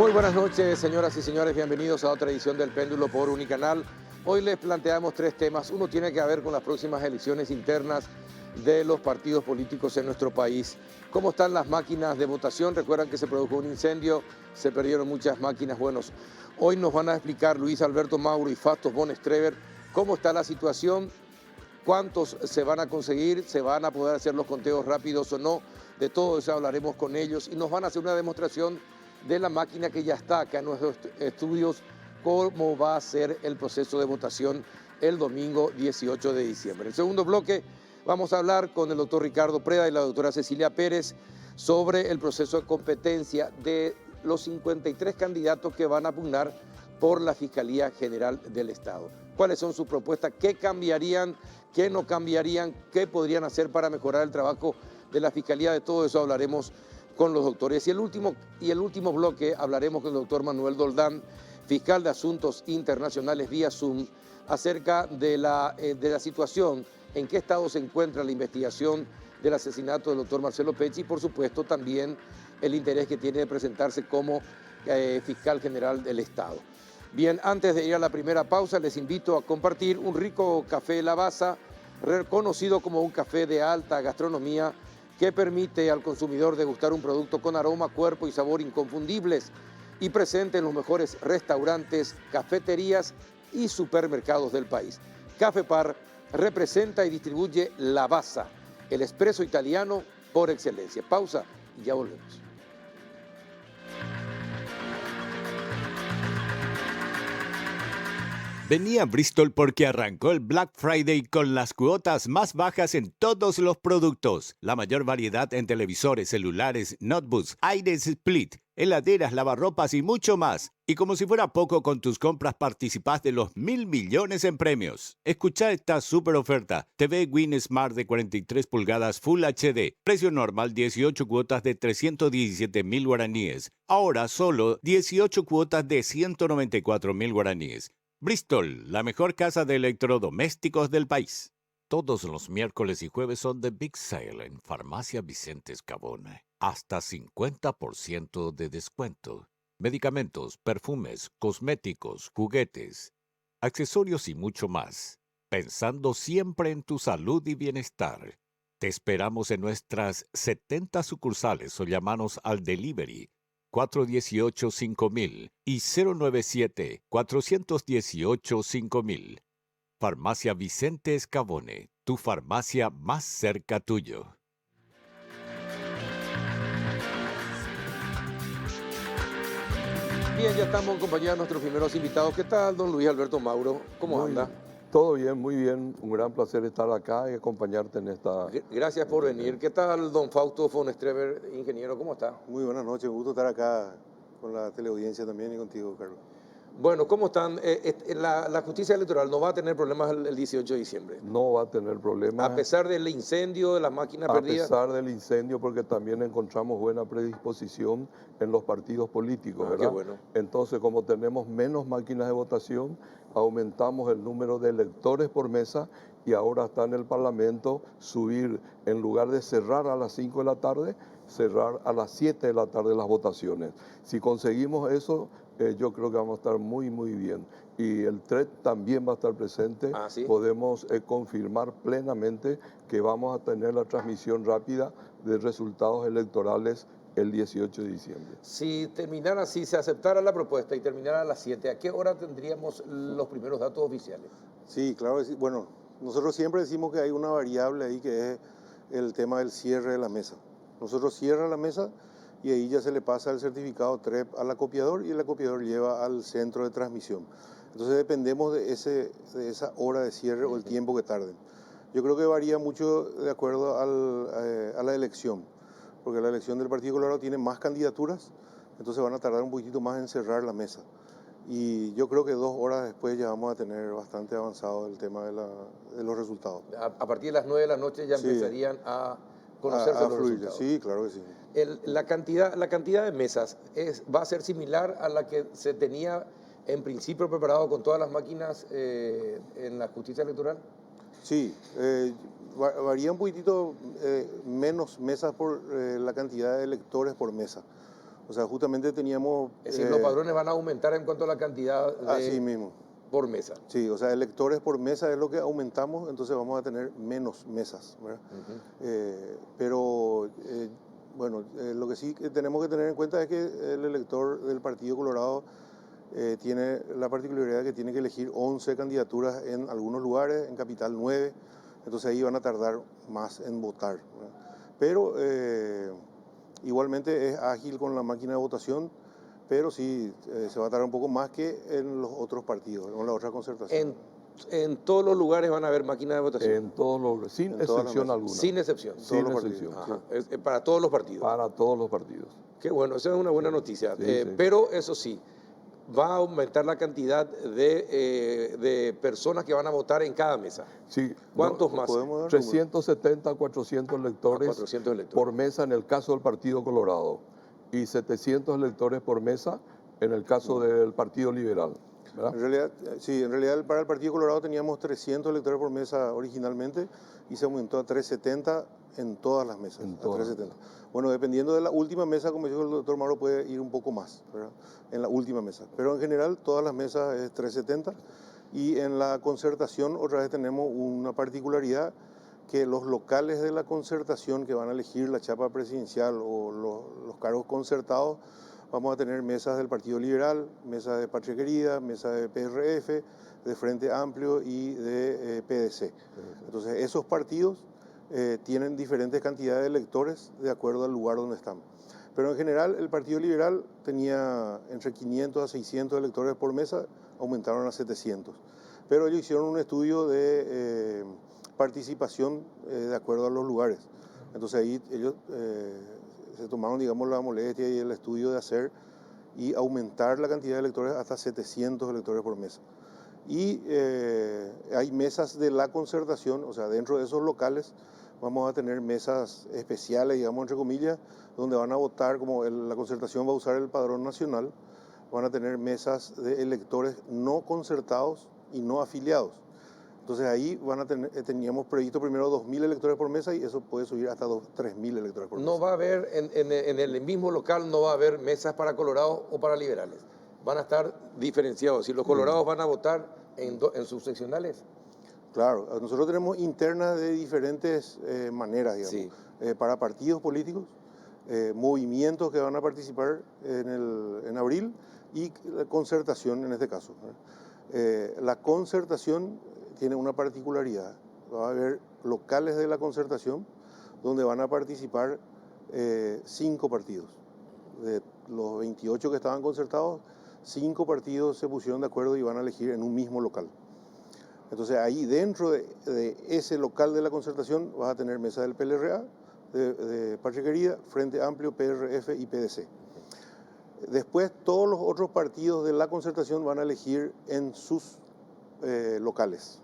Muy buenas noches, señoras y señores. Bienvenidos a otra edición del Péndulo por Unicanal. Hoy les planteamos tres temas. Uno tiene que ver con las próximas elecciones internas de los partidos políticos en nuestro país. ¿Cómo están las máquinas de votación? Recuerdan que se produjo un incendio, se perdieron muchas máquinas. Bueno, hoy nos van a explicar Luis Alberto Mauro y Fastos von Streber cómo está la situación, cuántos se van a conseguir, se van a poder hacer los conteos rápidos o no. De todo eso hablaremos con ellos y nos van a hacer una demostración de la máquina que ya está acá en nuestros estudios, cómo va a ser el proceso de votación el domingo 18 de diciembre. En el segundo bloque vamos a hablar con el doctor Ricardo Preda y la doctora Cecilia Pérez sobre el proceso de competencia de los 53 candidatos que van a pugnar por la Fiscalía General del Estado. ¿Cuáles son sus propuestas? ¿Qué cambiarían? ¿Qué no cambiarían? ¿Qué podrían hacer para mejorar el trabajo de la Fiscalía? De todo eso hablaremos con los doctores. Y el último bloque hablaremos con el doctor Manuel Doldán, fiscal de Asuntos Internacionales vía Zoom, acerca de la situación, en qué estado se encuentra la investigación del asesinato del doctor Marcelo Pecci y, por supuesto, también el interés que tiene de presentarse como fiscal general del Estado. Bien, antes de ir a la primera pausa, les invito a compartir un rico café Lavazza, reconocido como un café de alta gastronomía, que permite al consumidor degustar un producto con aroma, cuerpo y sabor inconfundibles y presente en los mejores restaurantes, cafeterías y supermercados del país. Café Par representa y distribuye Lavazza, el espresso italiano por excelencia. Pausa y ya volvemos. Vení a Bristol porque arrancó el Black Friday con las cuotas más bajas en todos los productos. La mayor variedad en televisores, celulares, notebooks, aires split, heladeras, lavarropas y mucho más. Y como si fuera poco, con tus compras participás de los 1.000 millones en premios. Escuchá esta super oferta. TV Win Smart de 43 pulgadas Full HD. Precio normal 18 cuotas de 317.000 guaraníes. Ahora solo 18 cuotas de 194.000 guaraníes. Bristol, la mejor casa de electrodomésticos del país. Todos los miércoles y jueves son de Big Sale en Farmacia Vicente Escabone. Hasta 50% de descuento. Medicamentos, perfumes, cosméticos, juguetes, accesorios y mucho más. Pensando siempre en tu salud y bienestar. Te esperamos en nuestras 70 sucursales o llamanos al delivery 418-5000 y 097-418-5000. Farmacia Vicente Escabone, tu farmacia más cerca tuyo. Bien, ya estamos en compañía de nuestros primeros invitados. ¿Qué tal, don Luis Alberto Mauro? ¿Cómo anda? Todo bien, muy bien. Un gran placer estar acá y acompañarte en esta... Gracias por venir. ¿Qué tal, don Fausto von Streber, ingeniero? ¿Cómo está? Muy buenas noches, un gusto estar acá con la teleaudiencia también y contigo, Carlos. Bueno, ¿cómo están? La justicia electoral no va a tener problemas el 18 de diciembre. No va a tener problemas. A pesar del incendio, de las máquinas perdidas. A pesar del incendio, porque también encontramos buena predisposición en los partidos políticos, ¿verdad? Qué bueno. Entonces, como tenemos menos máquinas de votación, aumentamos el número de electores por mesa y ahora está en el Parlamento subir, en lugar de cerrar a las 5 de la tarde, cerrar a las 7 de la tarde las votaciones. Si conseguimos eso, yo creo que vamos a estar muy, muy bien. Y el TRED también va a estar presente. ¿Sí? Podemos confirmar plenamente que vamos a tener la transmisión rápida de resultados electorales el 18 de diciembre. Si se aceptara la propuesta y terminara a las 7, ¿a qué hora tendríamos los primeros datos oficiales? Sí, claro. Bueno, nosotros siempre decimos que hay una variable ahí que es el tema del cierre de la mesa. Nosotros cierra la mesa y ahí ya se le pasa el certificado TREP al acopiador y el acopiador lleva al centro de transmisión. Entonces dependemos de esa hora de cierre o el tiempo que tarden. Yo creo que varía mucho de acuerdo a la elección, porque la elección del Partido Colorado tiene más candidaturas, entonces van a tardar un poquitito más en cerrar la mesa. Y yo creo que 2 horas después ya vamos a tener bastante avanzado el tema de los resultados. A partir de las 9 de la noche ya empezarían a conocerse los resultados. Sí, claro que sí. La cantidad de mesas va a ser similar a la que se tenía en principio preparado con todas las máquinas en la justicia electoral. Sí, varía un poquitito menos mesas por la cantidad de electores por mesa. O sea, justamente teníamos... Es decir, los padrones van a aumentar en cuanto a la cantidad así mismo. por mesa. Sí, o sea, electores por mesa es lo que aumentamos, entonces vamos a tener menos mesas, ¿verdad? Pero, bueno, lo que sí que tenemos que tener en cuenta es que el elector del Partido Colorado tiene la particularidad de que tiene que elegir 11 candidaturas en algunos lugares, en Capital 9, entonces ahí van a tardar más en votar, ¿verdad? Pero igualmente es ágil con la máquina de votación, pero sí se va a tardar un poco más que en los otros partidos, en la otra concertación. En todos los lugares van a haber máquinas de votación. En todos los, sin En todas las excepción mesas. alguna. Sin excepción. Sin todos los excepción. partidos. Ajá. Es para todos los partidos. Para todos los partidos. Qué bueno, esa es una buena noticia. Sí, sí. Pero eso sí, va a aumentar la cantidad de personas que van a votar en cada mesa. Sí. ¿Cuántos más? Podemos dar 370 a 400 electores 400 electores. por mesa en el caso del Partido Colorado y 700 electores por mesa en el caso del Partido Liberal. ¿Verdad? En realidad, sí, en realidad para el Partido Colorado teníamos 300 electores por mesa originalmente y se aumentó a 370 en todas las mesas. En a todas. 370. Bueno, dependiendo de la última mesa, como dijo el doctor Mauro, puede ir un poco más, ¿verdad? En la última mesa. Pero en general, todas las mesas es 370. Y en la concertación, otra vez tenemos una particularidad, que los locales de la concertación que van a elegir la chapa presidencial o los cargos concertados, vamos a tener mesas del Partido Liberal, mesas de Patria Querida, mesas de PRF, de Frente Amplio y de PDC. Entonces, esos partidos tienen diferentes cantidades de electores de acuerdo al lugar donde están. Pero en general, el Partido Liberal tenía entre 500 a 600 electores por mesa, aumentaron a 700. Pero ellos hicieron un estudio de participación de acuerdo a los lugares. Entonces ahí ellos se tomaron, digamos, la molestia y el estudio de hacer y aumentar la cantidad de electores hasta 700 electores por mesa. Y hay mesas de la concertación, o sea, dentro de esos locales vamos a tener mesas especiales, digamos, entre comillas, donde van a votar, como la concertación va a usar el padrón nacional, van a tener mesas de electores no concertados y no afiliados. Entonces ahí van a tener, teníamos previsto primero 2.000 electores por mesa y eso puede subir hasta 3.000 electores por mesa. No va a haber, en el mismo local no va a haber mesas para colorados o para liberales. Van a estar diferenciados. Si los colorados van a votar en subseccionales. Claro, nosotros tenemos internas de diferentes maneras, digamos, Sí. Para partidos políticos, movimientos que van a participar en abril y la concertación en este caso. La concertación tiene una particularidad. Va a haber locales de la concertación donde van a participar 5 partidos. De los 28 que estaban concertados, 5 partidos se pusieron de acuerdo y van a elegir en un mismo local. Entonces ahí dentro de ese local de la concertación vas a tener mesa del PLRA, de Patria Querida, Frente Amplio, PRF y PDC. Después todos los otros partidos de la concertación van a elegir en sus locales.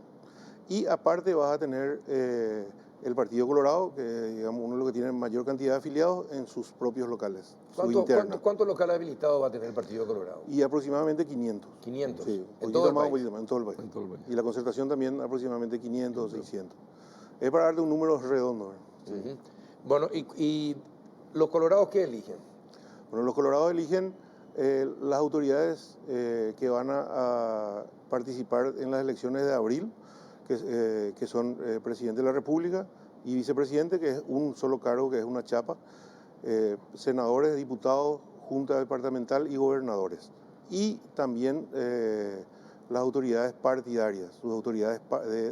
Y aparte vas a tener el Partido Colorado, que digamos uno de los que tiene mayor cantidad de afiliados, en sus propios locales, su interna. ¿Cuántos locales habilitados va a tener el Partido Colorado? Y aproximadamente 500. 500. Sí, ¿En todo el país? un poquito más, en todo el país. En todo el país. Y la concertación también aproximadamente 500 o 600. Es para darte un número redondo, ¿verdad? Sí. Ujú. Bueno, ¿y los colorados qué eligen? Bueno, los colorados eligen las autoridades que van a participar en las elecciones de abril, que son presidente de la República y vicepresidente, que es un solo cargo, que es una chapa, senadores, diputados, junta departamental y gobernadores. Y también las autoridades partidarias, sus autoridades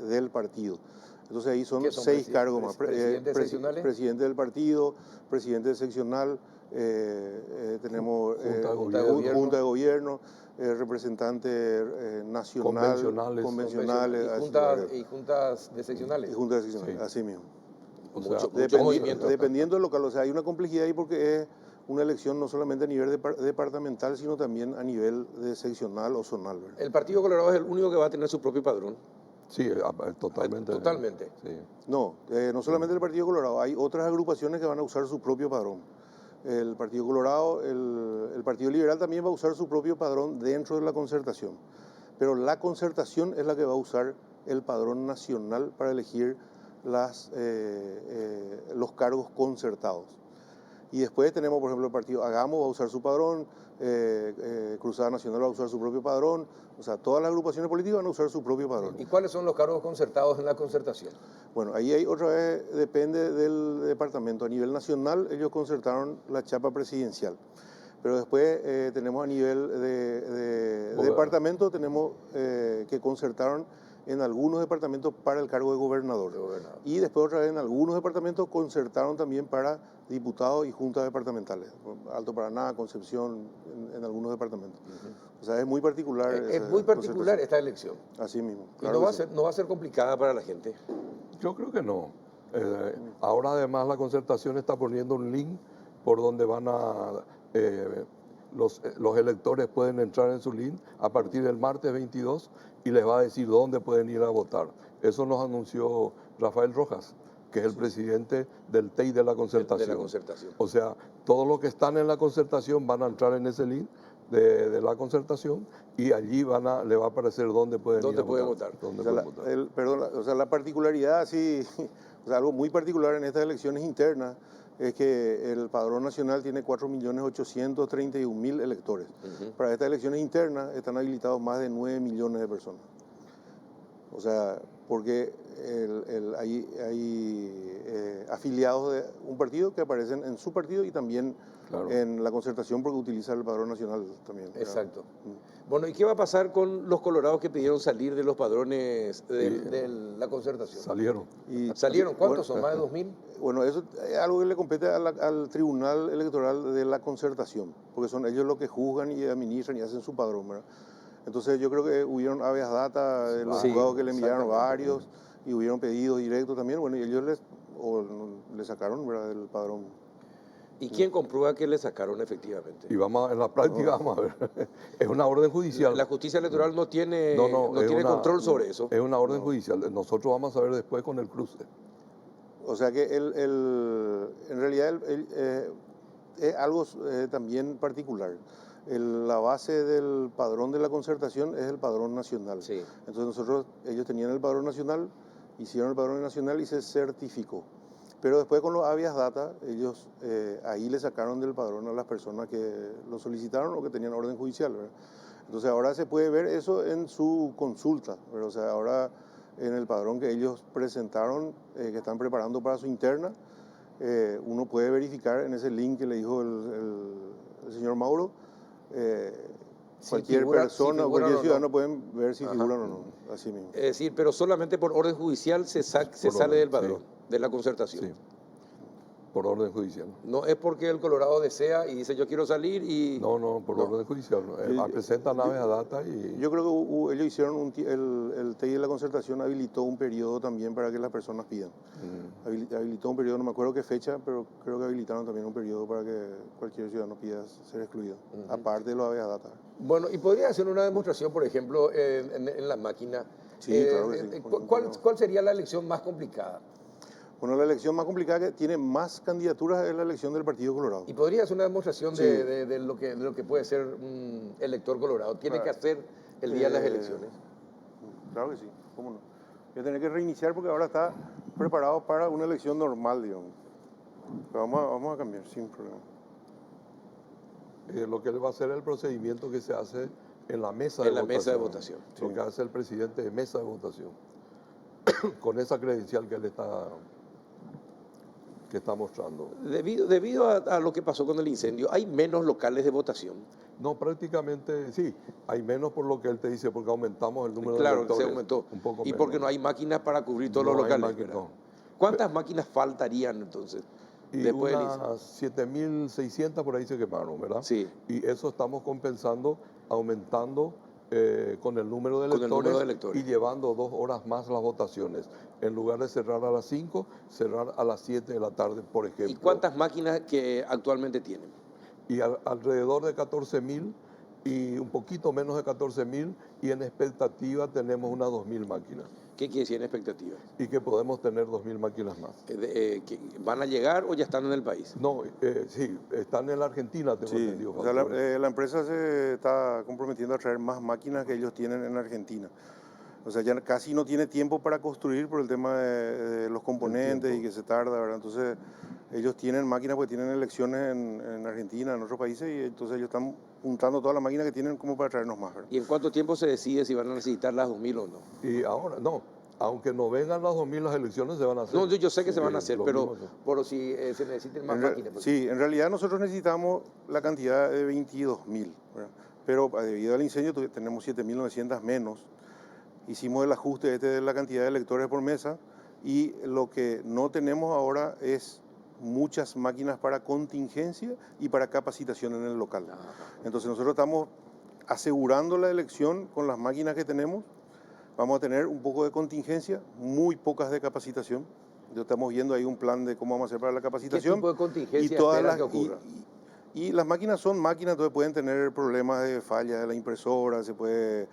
del partido. Entonces ahí son 6 cargos más. ¿Presidentes seccionales? Presidente del partido, presidente seccional, tenemos junta de gobierno, representante nacional, convencionales. Y juntas de seccionales. Y juntas de seccionales, Sí. así mismo. O sea, Mucho movimiento. Dependiendo del local, o sea, hay una complejidad ahí porque es una elección no solamente a nivel departamental, sino también a nivel de seccional o zonal, ¿verdad? El Partido Colorado es el único que va a tener su propio padrón. Sí, totalmente. Totalmente. Sí. No, no solamente el Partido Colorado, hay otras agrupaciones que van a usar su propio padrón. El Partido Colorado, el Partido Liberal también va a usar su propio padrón dentro de la concertación. Pero la concertación es la que va a usar el padrón nacional para elegir los cargos concertados. Y después tenemos, por ejemplo, el partido Hagamos va a usar su padrón, Cruzada Nacional va a usar su propio padrón, o sea, todas las agrupaciones políticas van a usar su propio padrón. ¿Y cuáles son los cargos concertados en la concertación? Bueno, ahí hay otra vez, depende del departamento. A nivel nacional, ellos concertaron la chapa presidencial. Pero después tenemos a nivel de departamento, tenemos que concertaron en algunos departamentos para el cargo de gobernador. Y después otra vez en algunos departamentos concertaron también para diputados y juntas departamentales. Alto Paraná, Concepción, en algunos departamentos. O sea, es muy particular. Es muy particular esta elección. Así mismo. ¿Y no va a ser complicada para la gente? Yo creo que no. Ahora además la concertación está poniendo un link por donde van a... los electores pueden entrar en su link a partir del martes 22 y les va a decir dónde pueden ir a votar. Eso nos anunció Rafael Rojas, que es el presidente del TEI de la concertación. O sea, todos los que están en la concertación van a entrar en ese link de la concertación y allí le va a aparecer dónde pueden ir a votar. La particularidad, sí, o sea, algo muy particular en estas elecciones internas es que el Padrón Nacional tiene 4.831.000 electores. Para estas elecciones internas están habilitados más de 9 millones de personas. O sea, porque hay afiliados de un partido que aparecen en su partido y también en la concertación porque utiliza el Padrón Nacional también. Exacto. Bueno, ¿y qué va a pasar con los colorados que pidieron salir de los padrones de la concertación? Salieron. ¿Cuántos son? ¿Más de 2.000? Bueno, eso es algo que le compete al Tribunal Electoral de la Concertación, porque son ellos los que juzgan y administran y hacen su padrón, ¿verdad? Entonces yo creo que hubieron habeas data de los juzgados que le enviaron varios y hubieron pedidos directos también, bueno, y ellos le sacaron, ¿verdad?, el padrón. ¿Y quién comprueba que le sacaron efectivamente? Y en la práctica vamos a ver. Es una orden judicial. La justicia electoral no tiene control sobre eso. Es una orden judicial. Nosotros vamos a ver después con el cruce. O sea que en realidad es algo también particular. La base del padrón de la concertación es el padrón nacional. Sí. Entonces ellos tenían el padrón nacional, hicieron el padrón nacional y se certificó. Pero después con los habeas data, ellos ahí le sacaron del padrón a las personas que lo solicitaron o que tenían orden judicial, ¿verdad? Entonces ahora se puede ver eso en su consulta, ¿verdad? O sea, ahora en el padrón que ellos presentaron, que están preparando para su interna, uno puede verificar en ese link que le dijo el señor Mauro, cualquier persona o cualquier ciudadano pueden ver si figuran o no, así mismo. Es decir, pero solamente por orden judicial se sale del padrón, de la concertación. Sí, por orden judicial. No es porque el Colorado desea y dice yo quiero salir y... No, por orden judicial. Presentan habeas data y... Yo creo que ellos hicieron, el TEI de la concertación habilitó un periodo también para que las personas pidan. Habilitó un periodo, no me acuerdo qué fecha, pero creo que habilitaron también un periodo para que cualquier ciudadano pida ser excluido, aparte de los habeas data. Bueno, ¿y podría hacer una demostración, por ejemplo, en la máquina? Sí, claro que sí. ¿Cuál sería la elección más complicada? Bueno, la elección más complicada que tiene más candidaturas es la elección del Partido Colorado. ¿Y podría hacer una demostración de lo que puede ser un elector colorado? ¿Tiene que hacer el día de las elecciones? Claro que sí, cómo no. Voy a tener que reiniciar porque ahora está preparado para una elección normal, digamos. Pero vamos a cambiar sin problema. Lo que va a ser el procedimiento que se hace en la mesa de votación. Lo que hace el presidente de mesa de votación. Con esa credencial que él está mostrando. Debido a lo que pasó con el incendio, ¿hay menos locales de votación? No, prácticamente sí. Hay menos por lo que él te dice, porque aumentamos el número de electores. electores. Claro, se aumentó. Un poco y menos. Porque no hay máquinas para cubrir todos los locales. ¿Cuántas máquinas faltarían entonces? Y después unas 7.600 por ahí se quemaron, ¿verdad? Sí. Y eso estamos compensando, aumentando con el número de electores y llevando 2 horas más las votaciones. En lugar de cerrar a las 5, cerrar a las 7 de la tarde, por ejemplo. ¿Y cuántas máquinas que actualmente tienen? Y alrededor de 14.000 y un poquito menos de 14.000 y en expectativa tenemos unas 2.000 máquinas. ¿Qué quiere decir en expectativa? Y que podemos tener 2.000 máquinas más. ¿Van a llegar o ya están en el país? No, sí, están en la Argentina, tengo entendido. O sea, la empresa se está comprometiendo a traer más máquinas que ellos tienen en Argentina. O sea, ya casi no tiene tiempo para construir por el tema de los componentes y que se tarda, ¿verdad? Entonces, ellos tienen máquinas porque tienen elecciones en Argentina, en otros países, y entonces ellos están juntando todas las máquinas que tienen como para traernos más, ¿verdad? ¿Y en cuánto tiempo se decide si van a necesitar las 2.000 o no? Y ahora, no, aunque no vengan las 2.000, las elecciones se van a hacer. No, yo sé que se van a Sí, hacer, lo pero mismo, por si se necesiten más máquinas. Pues. Sí, en realidad nosotros necesitamos la cantidad de 22.000, ¿verdad? Pero debido al incendio tenemos 7.900 menos. Hicimos el ajuste de la cantidad de electores por mesa y lo que no tenemos ahora es muchas máquinas para contingencia y para capacitación en el local. Entonces nosotros estamos asegurando la elección con las máquinas que tenemos. Vamos a tener un poco de contingencia, muy pocas de capacitación. Ya estamos viendo ahí un plan de cómo vamos a hacer para la capacitación. ¿Qué tipo de contingencia todas espera las, que ocurra? Y las máquinas son máquinas, entonces pueden tener problemas de falla de la impresora, se puede...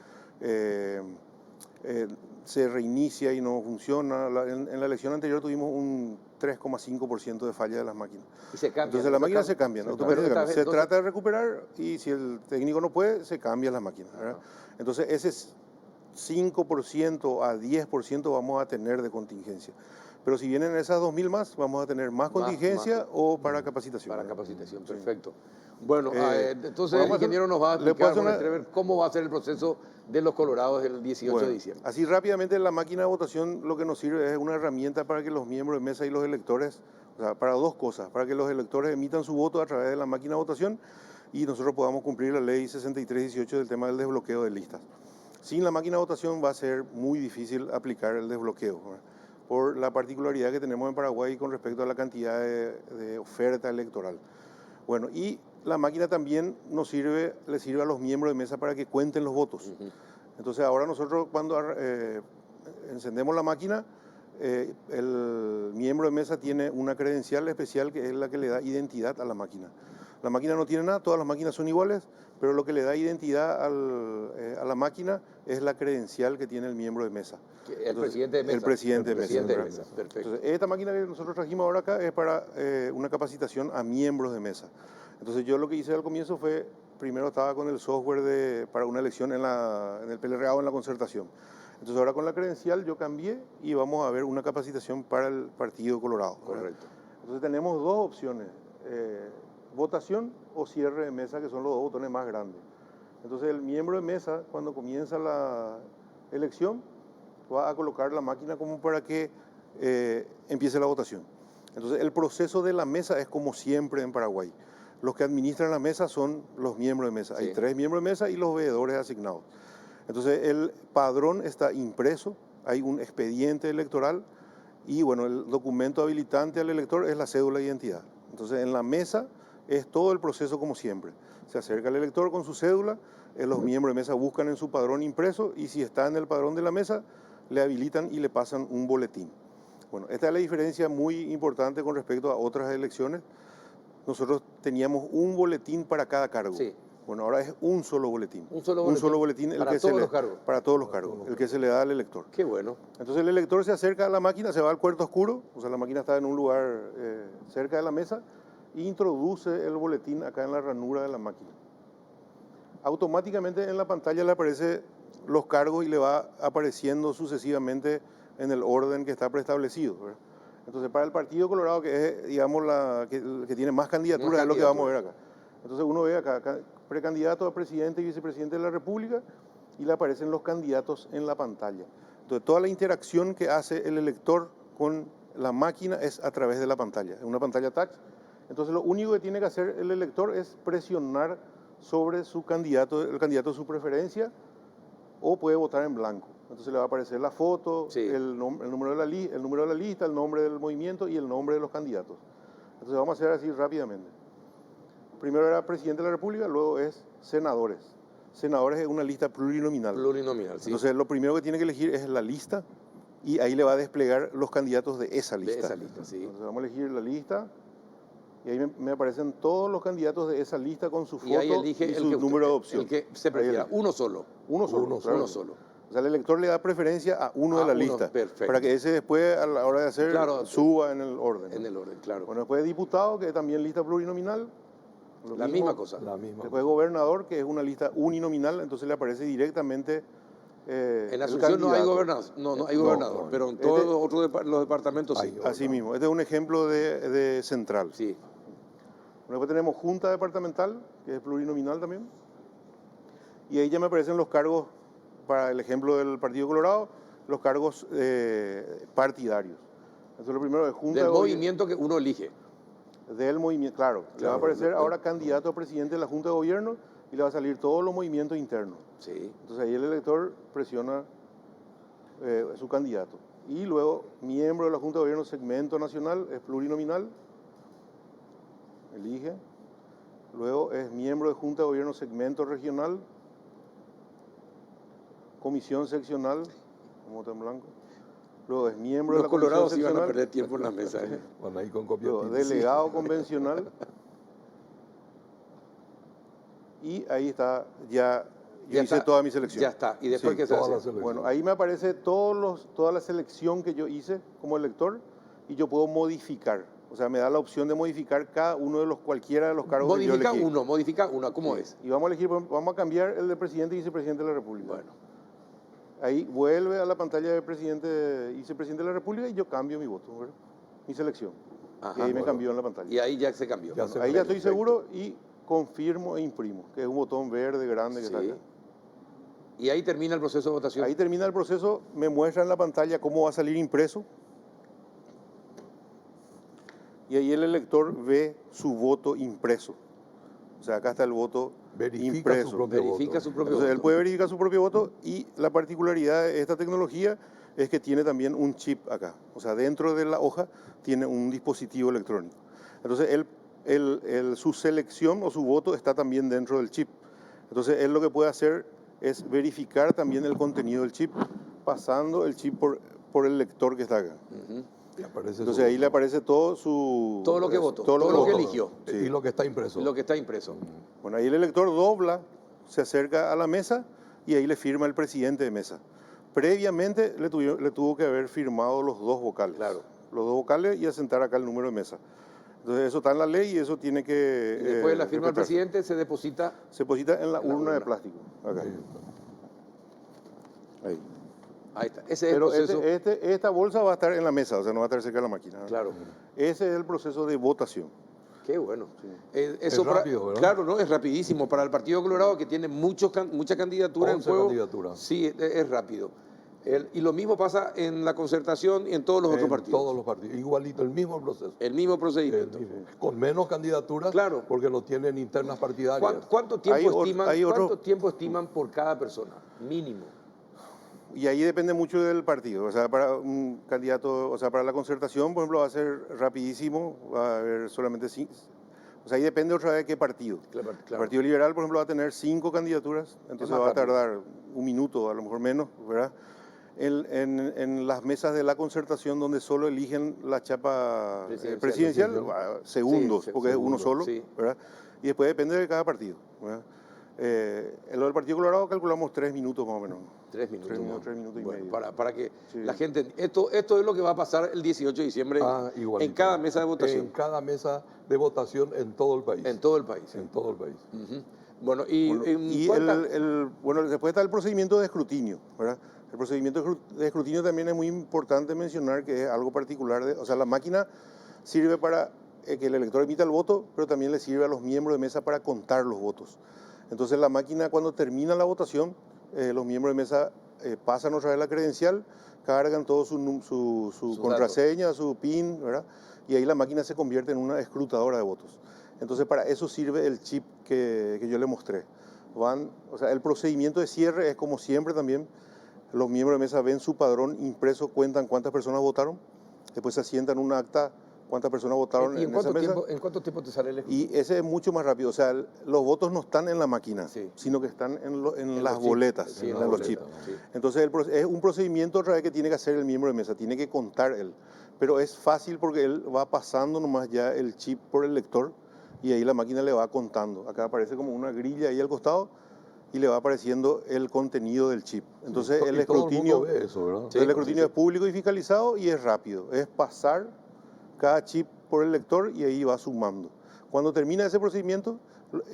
se reinicia y no funciona. En la elección anterior tuvimos un 3,5% de falla de las máquinas. Y se cambian. Entonces las máquinas se cambian, automáticamente. Se trata de recuperar y si el técnico no puede, se cambia la máquina, ¿verdad? Entonces ese 5% a 10% vamos a tener de contingencia. Pero si vienen esas 2.000 más, vamos a tener más contingencia o para capacitación. Para ¿verdad? capacitación, perfecto. Bueno, entonces bueno, el ingeniero nos va a explicar una... cómo va a ser el proceso de los colorados el 18 de diciembre. Así rápidamente la máquina de votación lo que nos sirve es una herramienta para que los miembros de mesa y los electores, o sea, para dos cosas, para que los electores emitan su voto a través de la máquina de votación y nosotros podamos cumplir la ley 6318 del tema del desbloqueo de listas. Sin la máquina de votación va a ser muy difícil aplicar el desbloqueo, ¿verdad? Por la particularidad que tenemos en Paraguay con respecto a la cantidad de oferta electoral. Bueno, y la máquina también le sirve a los miembros de mesa para que cuenten los votos. Entonces ahora nosotros cuando encendemos la máquina, el miembro de mesa tiene una credencial especial que es la que le da identidad a la máquina. La máquina no tiene nada, todas las máquinas son iguales, pero lo que le da identidad a la máquina es la credencial que tiene el miembro de mesa. El presidente de mesa. El presidente de mesa, perfecto. Entonces, esta máquina que nosotros trajimos ahora acá es para una capacitación a miembros de mesa. Entonces yo lo que hice al comienzo fue, primero estaba con el software para una elección en el PLRA o en la concertación. Entonces ahora con la credencial yo cambié y vamos a ver una capacitación para el Partido Colorado. Correcto. Entonces tenemos dos opciones, votación o cierre de mesa, que son los dos botones más grandes. Entonces el miembro de mesa, cuando comienza la elección, va a colocar la máquina como para que empiece la votación. Entonces el proceso de la mesa es como siempre en Paraguay. Los que administran la mesa son los miembros de mesa. Sí. Hay 3 miembros de mesa y los veedores asignados. Entonces el padrón está impreso, hay un expediente electoral y bueno, el documento habilitante al elector es la cédula de identidad. Entonces en la mesa es todo el proceso como siempre. Se acerca el elector con su cédula, los miembros de mesa buscan en su padrón impreso y si está en el padrón de la mesa, le habilitan y le pasan un boletín. Bueno, esta es la diferencia muy importante con respecto a otras elecciones. Nosotros teníamos un boletín para cada cargo. Sí. Bueno, ahora es un solo boletín. Un solo boletín para todos los cargos. Para todos los cargos, el que se le da al elector. Qué bueno. Entonces el elector se acerca a la máquina, se va al cuarto oscuro, o sea, la máquina está en un lugar cerca de la mesa, e introduce el boletín acá en la ranura de la máquina. Automáticamente en la pantalla le aparecen los cargos y le va apareciendo sucesivamente en el orden que está preestablecido, ¿verdad? Entonces, para el Partido Colorado, que es, digamos, que tiene más candidaturas, es lo que vamos a ver acá. Entonces, uno ve acá, precandidato a presidente y vicepresidente de la República, y le aparecen los candidatos en la pantalla. Entonces, toda la interacción que hace el elector con la máquina es a través de la pantalla, es una pantalla touch. Entonces, lo único que tiene que hacer el elector es presionar sobre su candidato, el candidato de su preferencia, o puede votar en blanco. Entonces le va a aparecer la foto, sí, el número de la lista, el nombre del movimiento y el nombre de los candidatos. Entonces vamos a hacer así rápidamente. Primero era presidente de la República, luego es senadores. Senadores es una lista plurinominal. Plurinominal, sí. Entonces lo primero que tiene que elegir es la lista y ahí le va a desplegar los candidatos de esa lista. De esa lista, sí. Entonces vamos a elegir la lista y ahí me aparecen todos los candidatos de esa lista con su foto y, ahí elige y su número de opción. El que se prefiera, uno solo. Uno solo. Claro. Uno solo. O sea, el elector le da preferencia a uno de la lista, perfecto, para que ese después, a la hora de hacer, suba en el orden. En el orden, claro. Bueno, después de diputado, que es también lista plurinominal. Misma cosa. Después de gobernador, que es una lista uninominal, entonces le aparece directamente En Asunción no hay gobernador, no hay gobernador, no. pero en todos los departamentos sí. Así mismo, este es un ejemplo de central. Sí. Después tenemos junta departamental, que es plurinominal también. Y ahí ya me aparecen los cargos, para el ejemplo del Partido Colorado, los cargos partidarios. Eso es lo primero de junta. Del movimiento que uno elige. Del movimiento, claro. Le va a aparecer ahora candidato a presidente de la Junta de Gobierno y le va a salir todos los movimientos internos. Sí. Entonces ahí el elector presiona su candidato. Y luego, miembro de la Junta de Gobierno segmento nacional, es plurinominal, elige. Luego es miembro de Junta de Gobierno segmento regional, comisión seccional, como está en blanco. Luego es miembro de Los la comisión colorados seccional. iban a perder tiempo en la mesa. Van ahí con copia. Luego, delegado convencional. Y ahí está, ya hice toda mi selección. Ya está. ¿Y después Sí, qué se toda la hace? selección. Bueno, ahí me aparece toda la selección que yo hice como elector y yo puedo modificar. O sea, me da la opción de modificar cada uno de cualquiera de los cargos que yo elegí. Modifica uno, ¿cómo es? Y vamos a elegir, vamos a cambiar el de presidente y vicepresidente de la República. Bueno. Ahí vuelve a la pantalla de presidente y vicepresidente de la República y yo cambio mi voto, ¿verdad? Mi selección. Ajá, y ahí me bueno. cambió en la pantalla. Y ahí ya se cambió. Ya se- Ahí ya estoy Perfecto. seguro y confirmo e imprimo, que es un botón verde grande que está Sí. acá. Y ahí termina el proceso de votación. Ahí termina el proceso, me muestra en la pantalla cómo va a salir impreso. Y ahí el elector ve su voto impreso. O sea, acá está el voto Verifica impreso. su propio Verifica voto. su propio Entonces, él voto. puede verificar su propio voto y la particularidad de esta tecnología es que tiene también un chip acá. O sea, dentro de la hoja tiene un dispositivo electrónico. Entonces, su selección o su voto está también dentro del chip. Entonces, él lo que puede hacer es verificar también el contenido del chip, pasando el chip por el lector que está acá. Ujú. Y aparece Entonces, su ahí le voto. aparece Todo lo que votó, todo todo lo que votó. eligió. Sí. Y lo que está impreso. Lo que está impreso. Bueno, ahí el elector dobla, se acerca a la mesa y ahí le firma el presidente de mesa. Previamente le tuvo que haber firmado los dos vocales. Claro. Los dos vocales y asentar acá el número de mesa. Entonces eso está en la ley y eso tiene que... Y después de la firma del respetarse. presidente se deposita. Se deposita en la En la urna de urna. plástico. Acá. Ahí está. Ahí. Ahí está. Ese es Pero el proceso. esta bolsa va a estar en la mesa, o sea, no va a estar cerca de la máquina. ¿no? Claro. Ese es el proceso de votación. Qué bueno. Eso Es rápido, ¿verdad? Claro, ¿no? Es rapidísimo. Para el Partido Colorado, que tiene mucha candidatura en 11 juego. candidaturas. Sí, es rápido. Y lo mismo pasa en la concertación y en todos los otros En partidos. todos los partidos. Igualito, el mismo proceso. El mismo procedimiento. Con menos candidaturas, Claro. porque no tienen internas partidarias. ¿Cuánto tiempo Hay otro- ¿Cuánto tiempo estiman por cada persona? Mínimo. Y ahí depende mucho del partido. O sea, para un candidato, o sea, para la concertación, por ejemplo, va a ser rapidísimo, va a haber solamente 5. O sea, ahí depende otra vez de qué partido. Claro. El Partido Liberal, por ejemplo, va a tener 5 candidaturas, entonces más va a rápido. tardar un minuto, a lo mejor menos, ¿verdad? En las mesas de la concertación donde solo eligen la chapa presidencial, segundos, Sí, porque es uno solo, sí. ¿verdad? Y después depende de cada partido, ¿verdad? En lo del Partido Colorado calculamos 3 minutos más o menos. 3 minutos. 3 minutos y Bueno, medio. para que Sí. la gente... Esto es lo que va a pasar el 18 de diciembre Igualito. en cada mesa de votación. En cada mesa de votación en todo el país. En todo el país. En todo el país. Ujú. Bueno, y, Bueno, y bueno, después está el procedimiento de escrutinio, ¿verdad? El procedimiento de escrutinio también es muy importante mencionar que es algo particular. O sea, la máquina sirve para que el elector emita el voto, pero también le sirve a los miembros de mesa para contar los votos. Entonces la máquina, cuando termina la votación, los miembros de mesa pasan otra vez la credencial, cargan todo su contraseña, su PIN, ¿verdad? Y ahí la máquina se convierte en una escrutadora de votos. Entonces para eso sirve el chip que yo le mostré. O sea, el procedimiento de cierre es como siempre también. Los miembros de mesa ven su padrón impreso, cuentan cuántas personas votaron, después se asientan un acta cuántas personas votaron ¿Y en esa mesa. ¿En cuánto tiempo te sale el Y ese es mucho más rápido. O sea, los votos no están en la máquina, Sí. sino que están en las los chips. boletas, Sí, en en la los boleta, chips. sí. Entonces, es un procedimiento otra vez que tiene que hacer el miembro de mesa, tiene que contar él. Pero es fácil porque él va pasando nomás ya el chip por el lector y ahí la máquina le va contando. Acá aparece como una grilla ahí al costado y le va apareciendo el contenido del chip. Entonces, Y el todo el escrutinio, mundo ve eso, ¿verdad? Sí, el escrutinio sí. es público y fiscalizado y es rápido. Es pasar cada chip por el lector y ahí va sumando. Cuando termina ese procedimiento,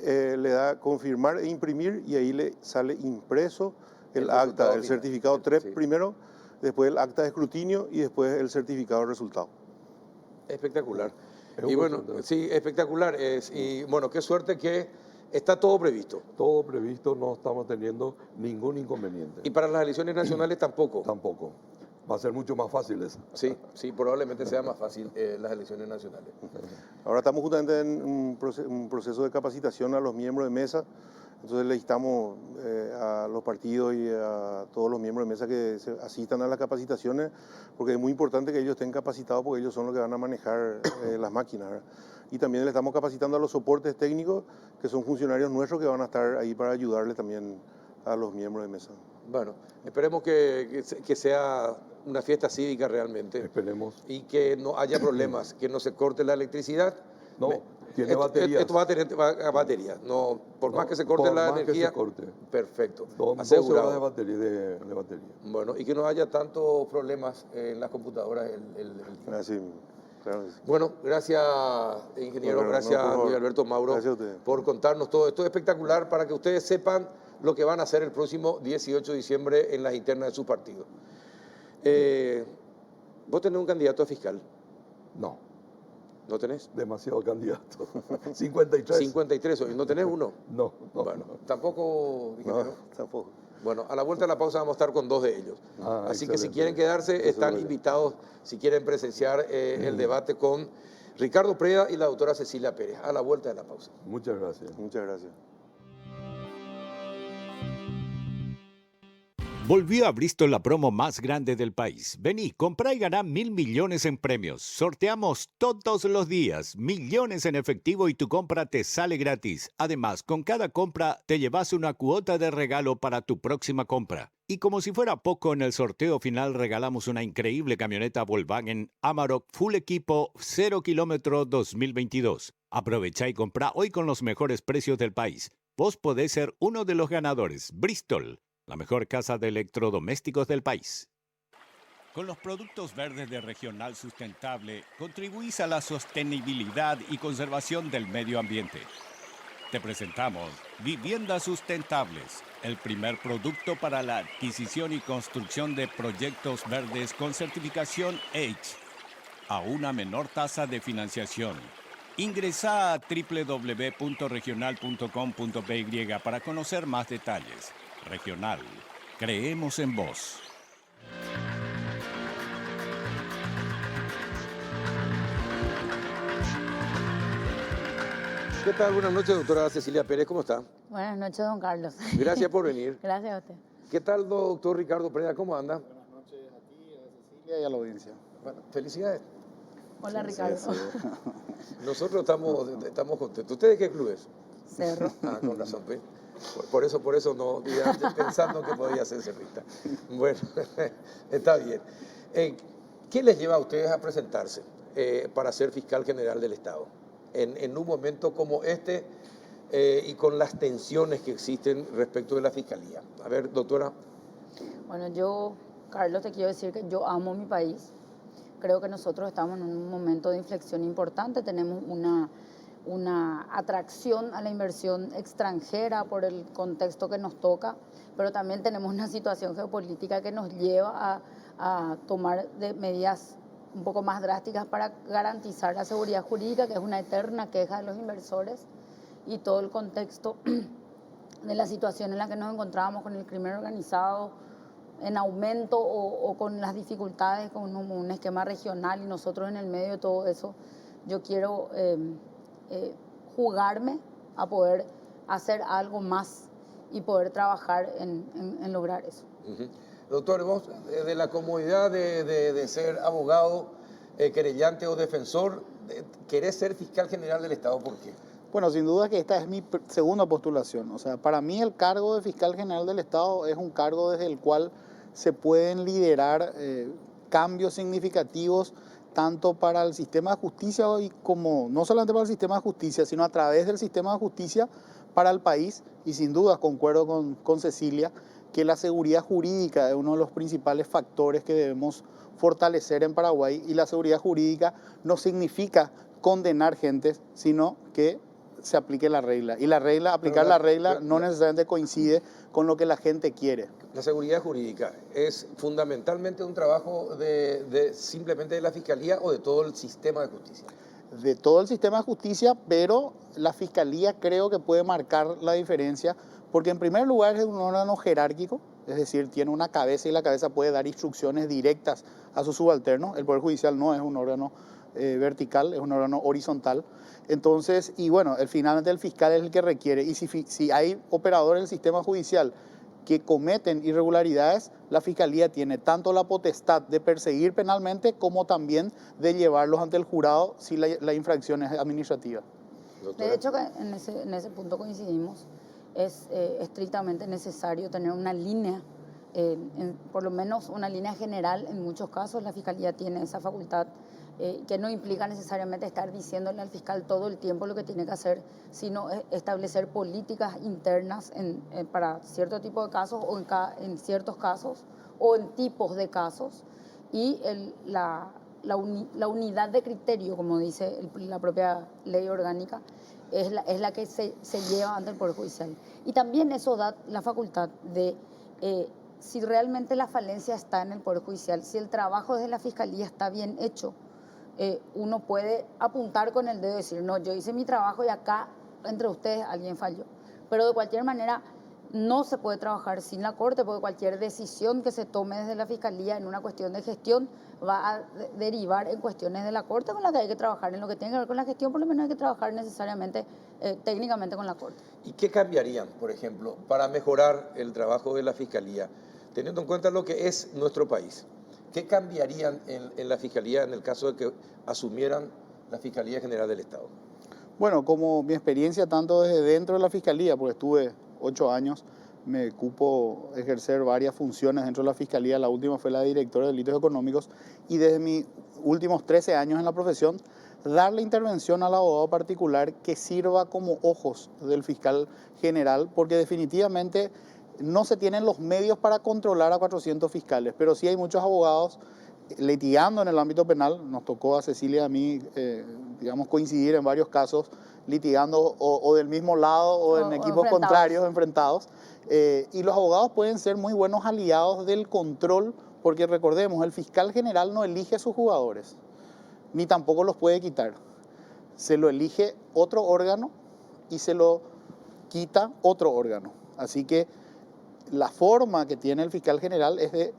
le da confirmar e imprimir y ahí le sale impreso el acta, el final. certificado TREP Sí. primero, después el acta de escrutinio y después el certificado de resultado. Espectacular. Es Y un bueno, control. sí, espectacular. Y bueno, qué suerte que está todo previsto. Todo previsto, no estamos teniendo ningún inconveniente. Y para las elecciones nacionales tampoco. Tampoco. Va a ser mucho más fácil eso. Sí, sí, probablemente sea más fácil las elecciones nacionales. Ahora estamos justamente en un proceso de capacitación a los miembros de mesa. Entonces le instamos a los partidos y a todos los miembros de mesa que se asistan a las capacitaciones, porque es muy importante que ellos estén capacitados, porque ellos son los que van a manejar las máquinas, ¿verdad? Y también le estamos capacitando a los soportes técnicos, que son funcionarios nuestros que van a estar ahí para ayudarle también a los miembros de mesa. Bueno, esperemos que sea una fiesta cívica realmente Esperemos. y que no haya problemas, que no se corte la electricidad. No, tiene baterías. Esto va a tener batería. No, por más que se corte por la más que energía. se corte. Perfecto. Son 12 Asegurado. horas de batería. De batería. Bueno, y que no haya tantos problemas en las computadoras. Así, claro que sí. Bueno, gracias, ingeniero, Bueno, gracias, por favor. Luis Alberto Mauro, Gracias a ustedes. por contarnos todo esto. Es espectacular para que ustedes sepan lo que van a hacer el próximo 18 de diciembre en las internas de sus partidos. ¿Vos tenés un candidato a fiscal? No, ¿No tenés? demasiado candidato. 53. 53 hoy, ¿no tenés uno? No, no. Bueno, tampoco, ingeniero. No, tampoco. Bueno, a la vuelta de la pausa vamos a estar con 2 de ellos. Ah, Así que si excelente. quieren quedarse, están invitados, si quieren presenciar el debate con Ricardo Preda y la doctora Cecilia Pérez. A la vuelta de la pausa. Muchas gracias. Muchas gracias. Volvió a Bristol la promo más grande del país. Vení, comprá y ganá 1.000 millones en premios. Sorteamos todos los días, millones en efectivo y tu compra te sale gratis. Además, con cada compra te llevas una cuota de regalo para tu próxima compra. Y como si fuera poco, en el sorteo final regalamos una increíble camioneta Volkswagen Amarok Full Equipo 0 kilómetro 2022. Aprovecha y comprá hoy con los mejores precios del país. Vos podés ser uno de los ganadores. Bristol, la mejor casa de electrodomésticos del país. Con los productos verdes de Regional Sustentable, contribuís a la sostenibilidad y conservación del medio ambiente. Te presentamos Viviendas Sustentables, el primer producto para la adquisición y construcción de proyectos verdes con certificación H, a una menor tasa de financiación. Ingresá a www.regional.com.py para conocer más detalles. Regional, creemos en vos. ¿Qué tal? Buenas noches, doctora Cecilia Pérez, ¿cómo está? Buenas noches, don Carlos. Gracias por venir. Gracias a usted. ¿Qué tal, doctor Ricardo Preda? ¿Cómo anda? Buenas noches a ti, a Cecilia y a la audiencia. Bueno, felicidades. Hola, Ricardo. Nosotros estamos contentos. ¿Ustedes qué club es? Cerro. Ah, con razón, pues. Por eso no, pensando que podía ser cerrista. Bueno, está bien. ¿Qué les lleva a ustedes a presentarse para ser fiscal general del Estado? En un momento como este y con las tensiones que existen respecto de la fiscalía. A ver, doctora. Bueno, yo, Carlos, te quiero decir que yo amo mi país. Creo que nosotros estamos en un momento de inflexión importante. Tenemos una atracción a la inversión extranjera por el contexto que nos toca, pero también tenemos una situación geopolítica que nos lleva a tomar medidas un poco más drásticas para garantizar la seguridad jurídica, que es una eterna queja de los inversores, y todo el contexto de la situación en la que nos encontrábamos con el crimen organizado en aumento o con las dificultades con un esquema regional y nosotros en el medio de todo eso. Yo quiero jugarme a poder hacer algo más y poder trabajar en lograr eso. Uh-huh. Doctor, vos de la comodidad de ser abogado, querellante o defensor, ¿querés ser fiscal general del Estado? ¿Por qué? Bueno, sin duda que esta es mi segunda postulación. O sea, para mí el cargo de fiscal general del Estado es un cargo desde el cual se pueden liderar cambios significativos tanto para el sistema de justicia y como no solamente para el sistema de justicia, sino a través del sistema de justicia para el país. Y sin duda concuerdo con Cecilia que la seguridad jurídica es uno de los principales factores que debemos fortalecer en Paraguay, y la seguridad jurídica no significa condenar gente, sino que se aplique la regla. Y la regla, aplicar la regla no necesariamente coincide con lo que la gente quiere. La seguridad jurídica es fundamentalmente un trabajo simplemente de la Fiscalía o de todo el sistema de justicia. De todo el sistema de justicia, pero la Fiscalía creo que puede marcar la diferencia, porque en primer lugar es un órgano jerárquico, es decir, tiene una cabeza y la cabeza puede dar instrucciones directas a sus subalternos. El Poder Judicial no es un órgano vertical, es un órgano horizontal. Entonces, y bueno, finalmente el fiscal es el que requiere. Y si hay operadores del sistema judicial que cometen irregularidades, la Fiscalía tiene tanto la potestad de perseguir penalmente como también de llevarlos ante el jurado si la infracción es administrativa. Doctora. De hecho, que en ese punto coincidimos. Es estrictamente necesario tener una línea, por lo menos una línea general. En muchos casos la Fiscalía tiene esa facultad que no implica necesariamente estar diciéndole al fiscal todo el tiempo lo que tiene que hacer, sino establecer políticas internas para cierto tipo de casos o en ciertos casos o en tipos de casos, y la unidad de criterio, como dice la propia ley orgánica, es la que se lleva ante el Poder Judicial. Y también eso da la facultad de, si realmente la falencia está en el Poder Judicial, si el trabajo desde la Fiscalía está bien hecho, uno puede apuntar con el dedo y decir, no, yo hice mi trabajo y acá entre ustedes alguien falló. Pero de cualquier manera no se puede trabajar sin la Corte, porque cualquier decisión que se tome desde la Fiscalía en una cuestión de gestión va a derivar en cuestiones de la Corte con las que hay que trabajar. En lo que tiene que ver con la gestión, por lo menos hay que trabajar necesariamente técnicamente con la Corte. ¿Y qué cambiarían, por ejemplo, para mejorar el trabajo de la Fiscalía, teniendo en cuenta lo que es nuestro país? ¿Qué cambiarían en la Fiscalía en el caso de que asumieran la Fiscalía General del Estado? Bueno, como mi experiencia tanto desde dentro de la Fiscalía, porque estuve 8 años, me cupo ejercer varias funciones dentro de la Fiscalía. La última fue la de directora de delitos económicos, y desde mis últimos 13 años en la profesión, darle intervención al abogado particular que sirva como ojos del fiscal general, porque definitivamente no se tienen los medios para controlar a 400 fiscales, pero sí hay muchos abogados litigando en el ámbito penal. Nos tocó a Cecilia y a mí, digamos, coincidir en varios casos, litigando o del mismo lado o en equipos contrarios, enfrentados. Y los abogados pueden ser muy buenos aliados del control, porque recordemos, el fiscal general no elige a sus jugadores, ni tampoco los puede quitar. Se lo elige otro órgano y se lo quita otro órgano. Así que la forma que tiene el fiscal general es de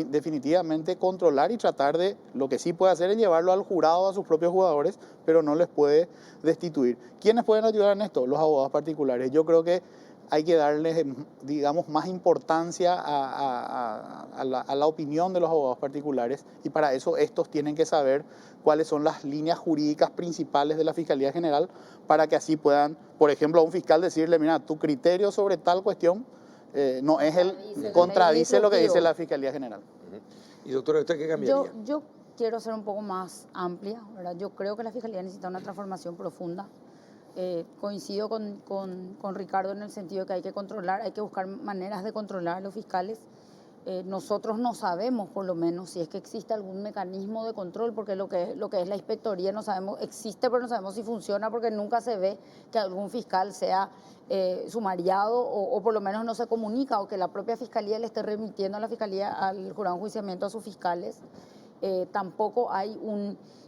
definitivamente controlar y tratar de, lo que sí puede hacer es llevarlo al jurado a sus propios jugadores, pero no les puede destituir. ¿Quiénes pueden ayudar en esto? Los abogados particulares. Yo creo que hay que darles, digamos, más importancia a la opinión de los abogados particulares, y para eso estos tienen que saber cuáles son las líneas jurídicas principales de la Fiscalía General, para que así puedan, por ejemplo, a un fiscal decirle, mira, tu criterio sobre tal cuestión no es contradice lo que dice la Fiscalía General. Y doctora, ¿usted qué cambiaría? Yo quiero ser un poco más amplia, ¿verdad? Yo creo que la Fiscalía necesita una transformación profunda. Coincido con Ricardo en el sentido de que hay que controlar, hay que buscar maneras de controlar a los fiscales. Nosotros no sabemos, por lo menos, si es que existe algún mecanismo de control, porque lo que es la inspectoría no sabemos, existe, pero no sabemos si funciona, porque nunca se ve que algún fiscal sea sumariado o por lo menos no se comunica, o que la propia Fiscalía le esté remitiendo a la Fiscalía, al jurado de enjuiciamiento, a sus fiscales. Tampoco hay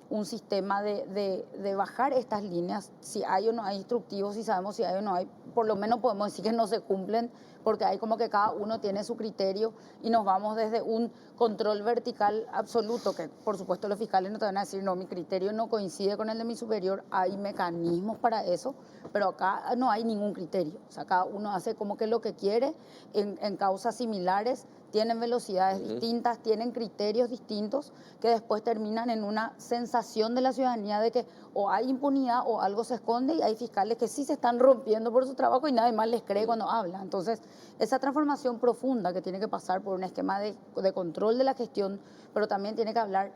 un sistema de bajar estas líneas, si hay o no hay instructivos, si sabemos si hay o no hay, por lo menos podemos decir que no se cumplen, porque hay como que cada uno tiene su criterio y nos vamos desde un control vertical absoluto, que por supuesto los fiscales no te van a decir, no, mi criterio no coincide con el de mi superior, hay mecanismos para eso, pero acá no hay ningún criterio, o sea, cada uno hace como que lo que quiere en causas similares. Tienen velocidades distintas, tienen criterios distintos, que después terminan en una sensación de la ciudadanía de que o hay impunidad o algo se esconde, y hay fiscales que sí se están rompiendo por su trabajo y nadie más les cree cuando habla. Entonces, esa transformación profunda que tiene que pasar por un esquema de control de la gestión, pero también tiene que hablar,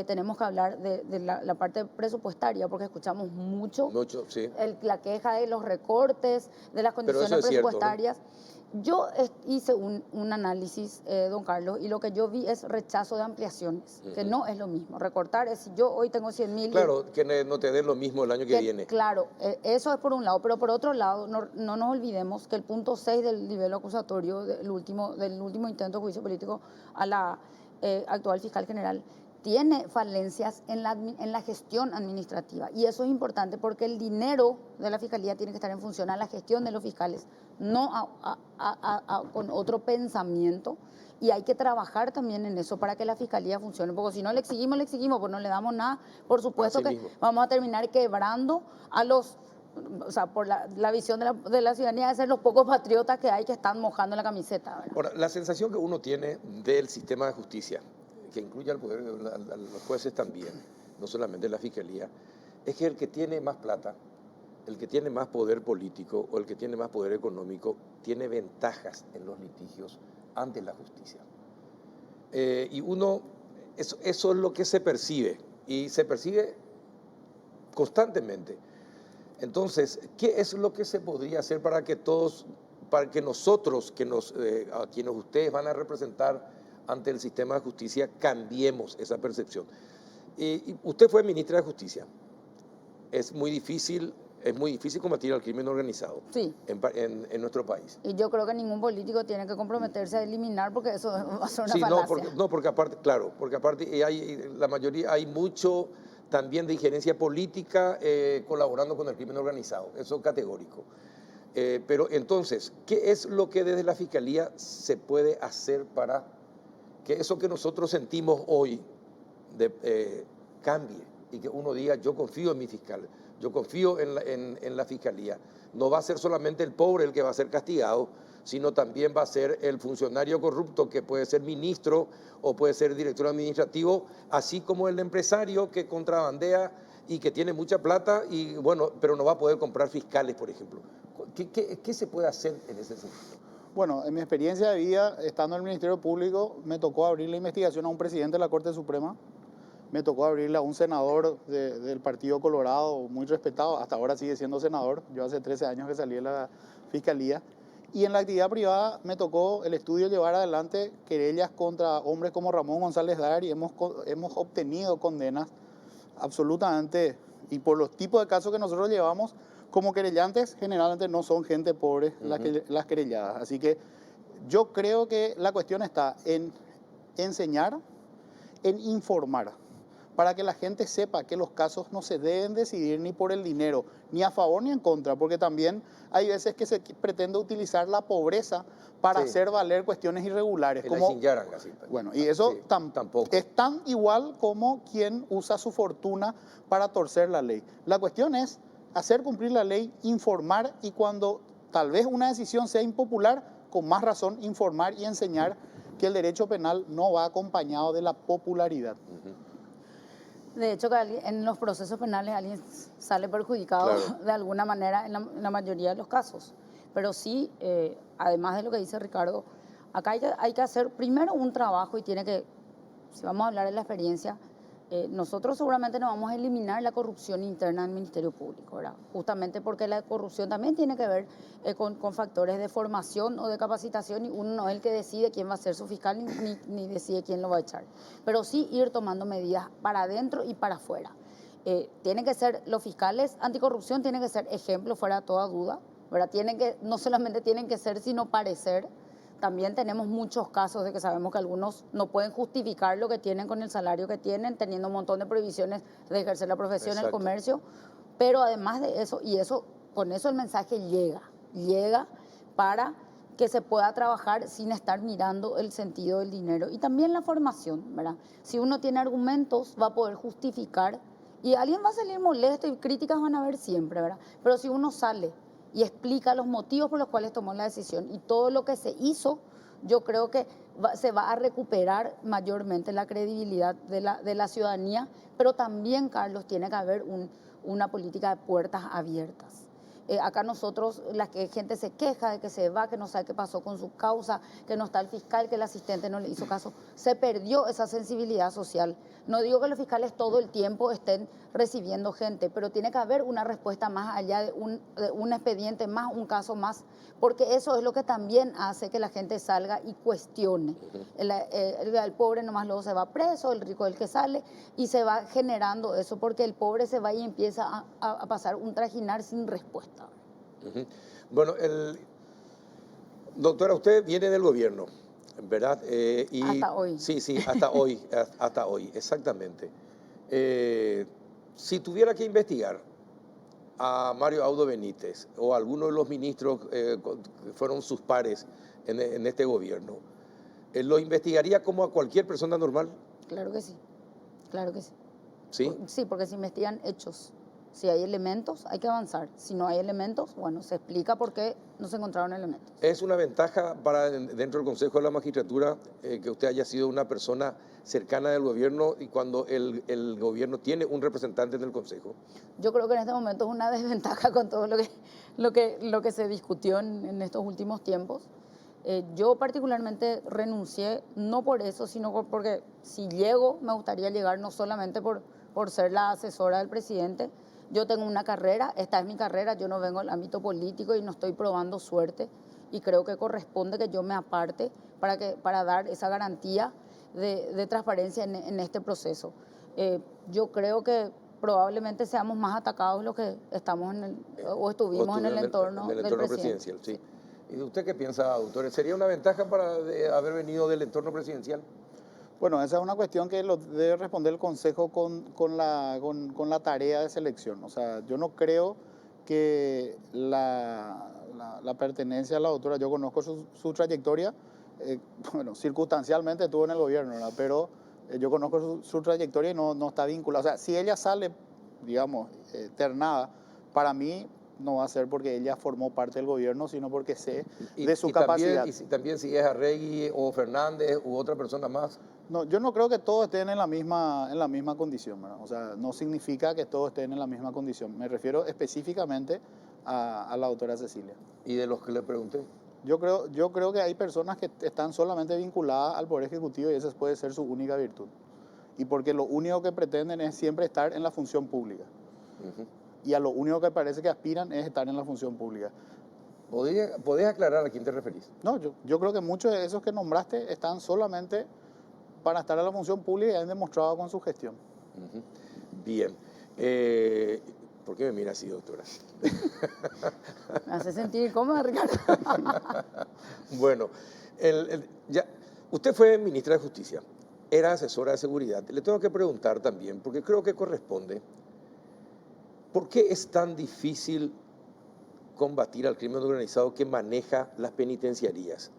tenemos que hablar de la parte presupuestaria, porque escuchamos mucho Sí. la queja de los recortes, de las condiciones presupuestarias. Yo hice un análisis, don Carlos, y lo que yo vi es rechazo de ampliaciones, que no es lo mismo. Recortar es, si yo hoy tengo 100.000... Claro, que no te den lo mismo el año que viene. Claro, eso es por un lado, pero por otro lado, no nos olvidemos que el punto 6 del nivel acusatorio del último intento de juicio político a la actual fiscal general tiene falencias en la gestión administrativa. Y eso es importante porque el dinero de la fiscalía tiene que estar en función a la gestión de los fiscales, no con otro pensamiento. Y hay que trabajar también en eso para que la fiscalía funcione, porque si no le exigimos, pues no le damos nada. Por supuesto que vamos a terminar quebrando a los... O sea, por la visión de la ciudadanía de ser los pocos patriotas que hay que están mojando la camiseta, ¿verdad? Ahora, la sensación que uno tiene del sistema de justicia, que incluye al poder, a los jueces también, no solamente la fiscalía, es que el que tiene más plata, el que tiene más poder político o el que tiene más poder económico, tiene ventajas en los litigios ante la justicia. Y eso es lo que se percibe, y se percibe constantemente. Entonces, ¿qué es lo que se podría hacer para que nosotros, a quienes ustedes van a representar ante el sistema de justicia, cambiemos esa percepción? Y usted fue ministra de Justicia. Es muy difícil combatir al crimen organizado, sí, en nuestro país. Y yo creo que ningún político tiene que comprometerse a eliminar, porque eso va a ser una falacia. Porque aparte hay mucho también de injerencia política colaborando con el crimen organizado, eso es categórico. Pero entonces, ¿qué es lo que desde la Fiscalía se puede hacer para que eso que nosotros sentimos hoy cambie y que uno diga, yo confío en mi fiscal, yo confío en la Fiscalía? No va a ser solamente el pobre el que va a ser castigado, sino también va a ser el funcionario corrupto, que puede ser ministro o puede ser director administrativo, así como el empresario que contrabandea y que tiene mucha plata, pero no va a poder comprar fiscales, por ejemplo. ¿Qué se puede hacer en ese sentido? Bueno, en mi experiencia de vida, estando en el Ministerio Público, me tocó abrir la investigación a un presidente de la Corte Suprema, me tocó abrirla a un senador del Partido Colorado, muy respetado, hasta ahora sigue siendo senador, yo hace 13 años que salí de la Fiscalía. Y en la actividad privada me tocó el estudio llevar adelante querellas contra hombres como Ramón González Dar, y hemos obtenido condenas absolutamente, y por los tipos de casos que nosotros llevamos como querellantes, generalmente no son gente pobre las querelladas. Así que yo creo que la cuestión está en enseñar, en informar, para que la gente sepa que los casos no se deben decidir ni por el dinero, ni a favor ni en contra, porque también hay veces que se pretende utilizar la pobreza para hacer valer cuestiones irregulares. Bueno, y eso tampoco es tan igual como quien usa su fortuna para torcer la ley. La cuestión es hacer cumplir la ley, informar, y cuando tal vez una decisión sea impopular, con más razón informar y enseñar que el derecho penal no va acompañado de la popularidad. De hecho, que en los procesos penales alguien sale perjudicado de alguna manera en la mayoría de los casos. Pero sí, además de lo que dice Ricardo, acá hay que hacer primero un trabajo, y si vamos a hablar de la experiencia, nosotros seguramente no vamos a eliminar la corrupción interna del Ministerio Público, ¿verdad? Justamente porque la corrupción también tiene que ver con factores de formación o de capacitación, y uno no es el que decide quién va a ser su fiscal ni decide quién lo va a echar. Pero sí ir tomando medidas para adentro y para afuera. Tienen que ser los fiscales anticorrupción, tienen que ser ejemplos fuera de toda duda, ¿verdad? No solamente tienen que ser, sino parecer. También tenemos muchos casos de que sabemos que algunos no pueden justificar lo que tienen con el salario que tienen, teniendo un montón de prohibiciones de ejercer la profesión, el comercio. Pero además de eso, con eso el mensaje llega para que se pueda trabajar sin estar mirando el sentido del dinero. Y también la formación, ¿verdad? Si uno tiene argumentos, va a poder justificar, y alguien va a salir molesto y críticas van a haber siempre, ¿verdad? Pero si uno sale y explica los motivos por los cuales tomó la decisión y todo lo que se hizo, yo creo que se va a recuperar mayormente la credibilidad de la ciudadanía, pero también, Carlos, tiene que haber una política de puertas abiertas. Acá nosotros, gente se queja de que se va, que no sabe qué pasó con su causa, que no está el fiscal, que el asistente no le hizo caso. Se perdió esa sensibilidad social. No digo que los fiscales todo el tiempo estén recibiendo gente, pero tiene que haber una respuesta más allá de un expediente más, un caso más, porque eso es lo que también hace que la gente salga y cuestione. El pobre nomás luego se va preso, el rico es el que sale, y se va generando eso, porque el pobre se va y empieza a pasar un trajinar sin respuesta. Bueno, doctora, usted viene del gobierno, ¿verdad? Hasta hoy. Sí, hasta hoy, exactamente. Si tuviera que investigar a Mario Audo Benítez o a alguno de los ministros que fueron sus pares en este gobierno, ¿lo investigaría como a cualquier persona normal? Claro que sí, claro que sí. ¿Sí? Sí, porque se investigan hechos. Si hay elementos, hay que avanzar. Si no hay elementos, bueno, se explica por qué no se encontraron elementos. ¿Es una ventaja dentro del Consejo de la Magistratura que usted haya sido una persona cercana del gobierno y cuando el gobierno tiene un representante en el Consejo? Yo creo que en este momento es una desventaja con todo lo que se discutió en estos últimos tiempos. Yo particularmente renuncié, no por eso, sino porque si llego, me gustaría llegar no solamente por ser la asesora del presidente. Yo tengo una carrera, esta es mi carrera, yo no vengo al ámbito político y no estoy probando suerte, y creo que corresponde que yo me aparte para dar esa garantía de transparencia en este proceso. Yo creo que probablemente seamos más atacados los que estamos estuvimos en el entorno del presidencial. Sí. ¿Y usted qué piensa, doctor? ¿Sería una ventaja para haber venido del entorno presidencial? Bueno, esa es una cuestión que lo debe responder el Consejo con la tarea de selección. O sea, yo no creo que la pertenencia a la doctora, yo conozco su trayectoria, bueno, circunstancialmente estuvo en el gobierno, ¿verdad? Pero yo conozco su trayectoria y no está vinculada. O sea, si ella sale, digamos, ternada, para mí no va a ser porque ella formó parte del gobierno, sino porque sé de su capacidad. También si es Arregui o Fernández u otra persona más. No, yo no creo que todos estén en la misma condición, ¿verdad? O sea, no significa que todos estén en la misma condición. Me refiero específicamente a la doctora Cecilia. ¿Y de los que le pregunté? Yo creo que hay personas que están solamente vinculadas al Poder Ejecutivo y esa puede ser su única virtud. Y porque lo único que pretenden es siempre estar en la función pública. Y a lo único que parece que aspiran es estar en la función pública. ¿Podés aclarar a quién te referís? No, yo creo que muchos de esos que nombraste están solamente para estar en la función pública y han demostrado con su gestión. Bien. ¿Por qué me mira así, doctora? Me hace sentir incómoda, Ricardo. Bueno, usted fue ministra de Justicia, era asesora de seguridad. Le tengo que preguntar también, porque creo que corresponde, ¿por qué es tan difícil combatir al crimen organizado que maneja las penitenciarías?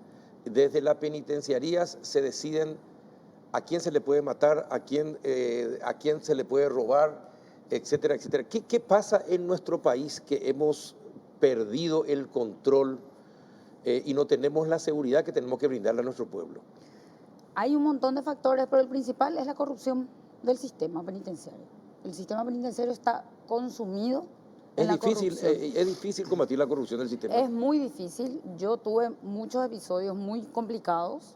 Desde las penitenciarías se deciden a quién se le puede matar, a quién se le puede robar, etcétera, etcétera. ¿Qué pasa en nuestro país que hemos perdido el control y no tenemos la seguridad que tenemos que brindarle a nuestro pueblo? Hay un montón de factores, pero el principal es la corrupción del sistema penitenciario. El sistema penitenciario está consumido en la corrupción. Es difícil combatir la corrupción del sistema. Es muy difícil. Yo tuve muchos episodios muy complicados,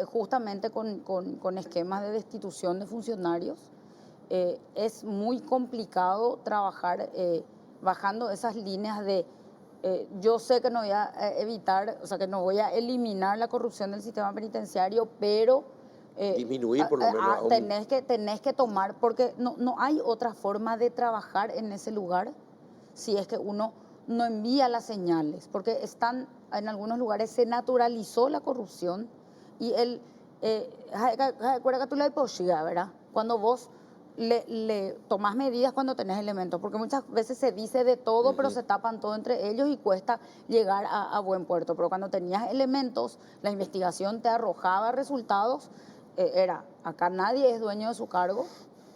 justamente con esquemas de destitución de funcionarios. Es muy complicado trabajar bajando esas líneas de yo sé que no voy a evitar, o sea, que no voy a eliminar la corrupción del sistema penitenciario, pero disminuir por lo menos. Tenés que tomar, porque no hay otra forma de trabajar en ese lugar si es que uno no envía las señales, porque en algunos lugares se naturalizó la corrupción y recuerda que tú le posibilidad, ¿verdad? Cuando vos le tomás medidas cuando tenés elementos, porque muchas veces se dice de todo, pero se tapan todo entre ellos y cuesta llegar a buen puerto. Pero cuando tenías elementos, la investigación te arrojaba resultados, acá nadie es dueño de su cargo,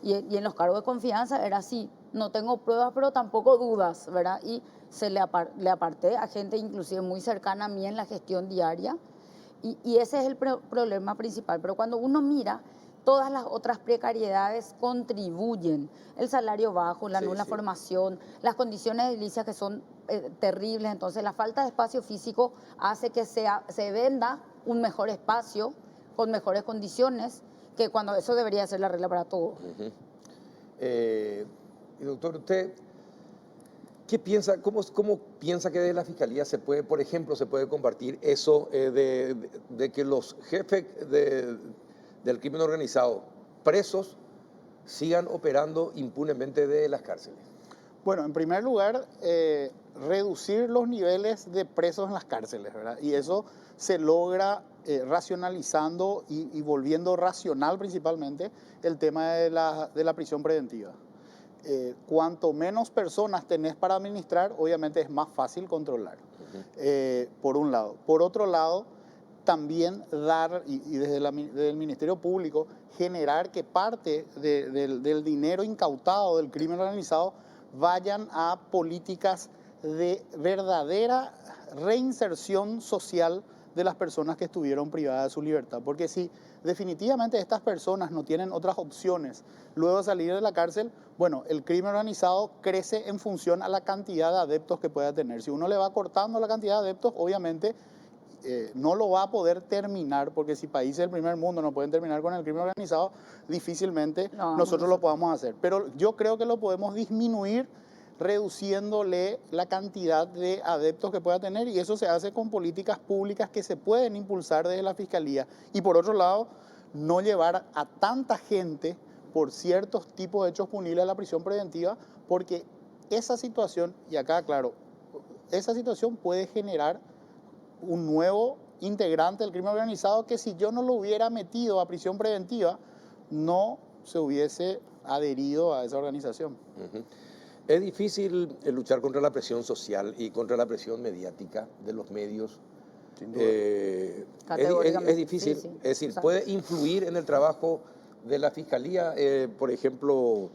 y en los cargos de confianza era así, no tengo pruebas, pero tampoco dudas, ¿verdad? Y le aparté a gente inclusive muy cercana a mí en la gestión diaria, y ese es el problema principal. Pero cuando uno mira Todas las otras precariedades contribuyen. El salario bajo, la nula formación, las condiciones edilicias que son terribles. Entonces, la falta de espacio físico hace que se venda un mejor espacio con mejores condiciones, que cuando eso debería ser la regla para todos. Y doctor, ¿usted qué piensa, cómo piensa que desde la Fiscalía se puede, por ejemplo, se puede combatir eso de que los jefes del crimen organizado presos sigan operando impunemente de las cárceles? Bueno, en primer lugar, reducir los niveles de presos en las cárceles, ¿verdad? Y eso se logra racionalizando y volviendo racional principalmente el tema de la prisión preventiva. Cuanto menos personas tenés para administrar, obviamente es más fácil controlar, por un lado. Por otro lado, también dar, y desde el Ministerio Público, generar que parte del dinero incautado del crimen organizado vayan a políticas de verdadera reinserción social de las personas que estuvieron privadas de su libertad. Porque si definitivamente estas personas no tienen otras opciones luego de salir de la cárcel, bueno, el crimen organizado crece en función a la cantidad de adeptos que pueda tener. Si uno le va cortando la cantidad de adeptos, obviamente no lo va a poder terminar, porque si países del primer mundo no pueden terminar con el crimen organizado, difícilmente nosotros lo podamos hacer. Pero yo creo que lo podemos disminuir reduciéndole la cantidad de adeptos que pueda tener, y eso se hace con políticas públicas que se pueden impulsar desde la Fiscalía. Y por otro lado, no llevar a tanta gente por ciertos tipos de hechos punibles a la prisión preventiva, porque esa situación, y acá claro, esa situación puede generar un nuevo integrante del crimen organizado que, si yo no lo hubiera metido a prisión preventiva, no se hubiese adherido a esa organización. Es difícil luchar contra la presión social y contra la presión mediática de los medios. Es difícil, sí. Es decir, puede influir en el trabajo de la Fiscalía, por ejemplo,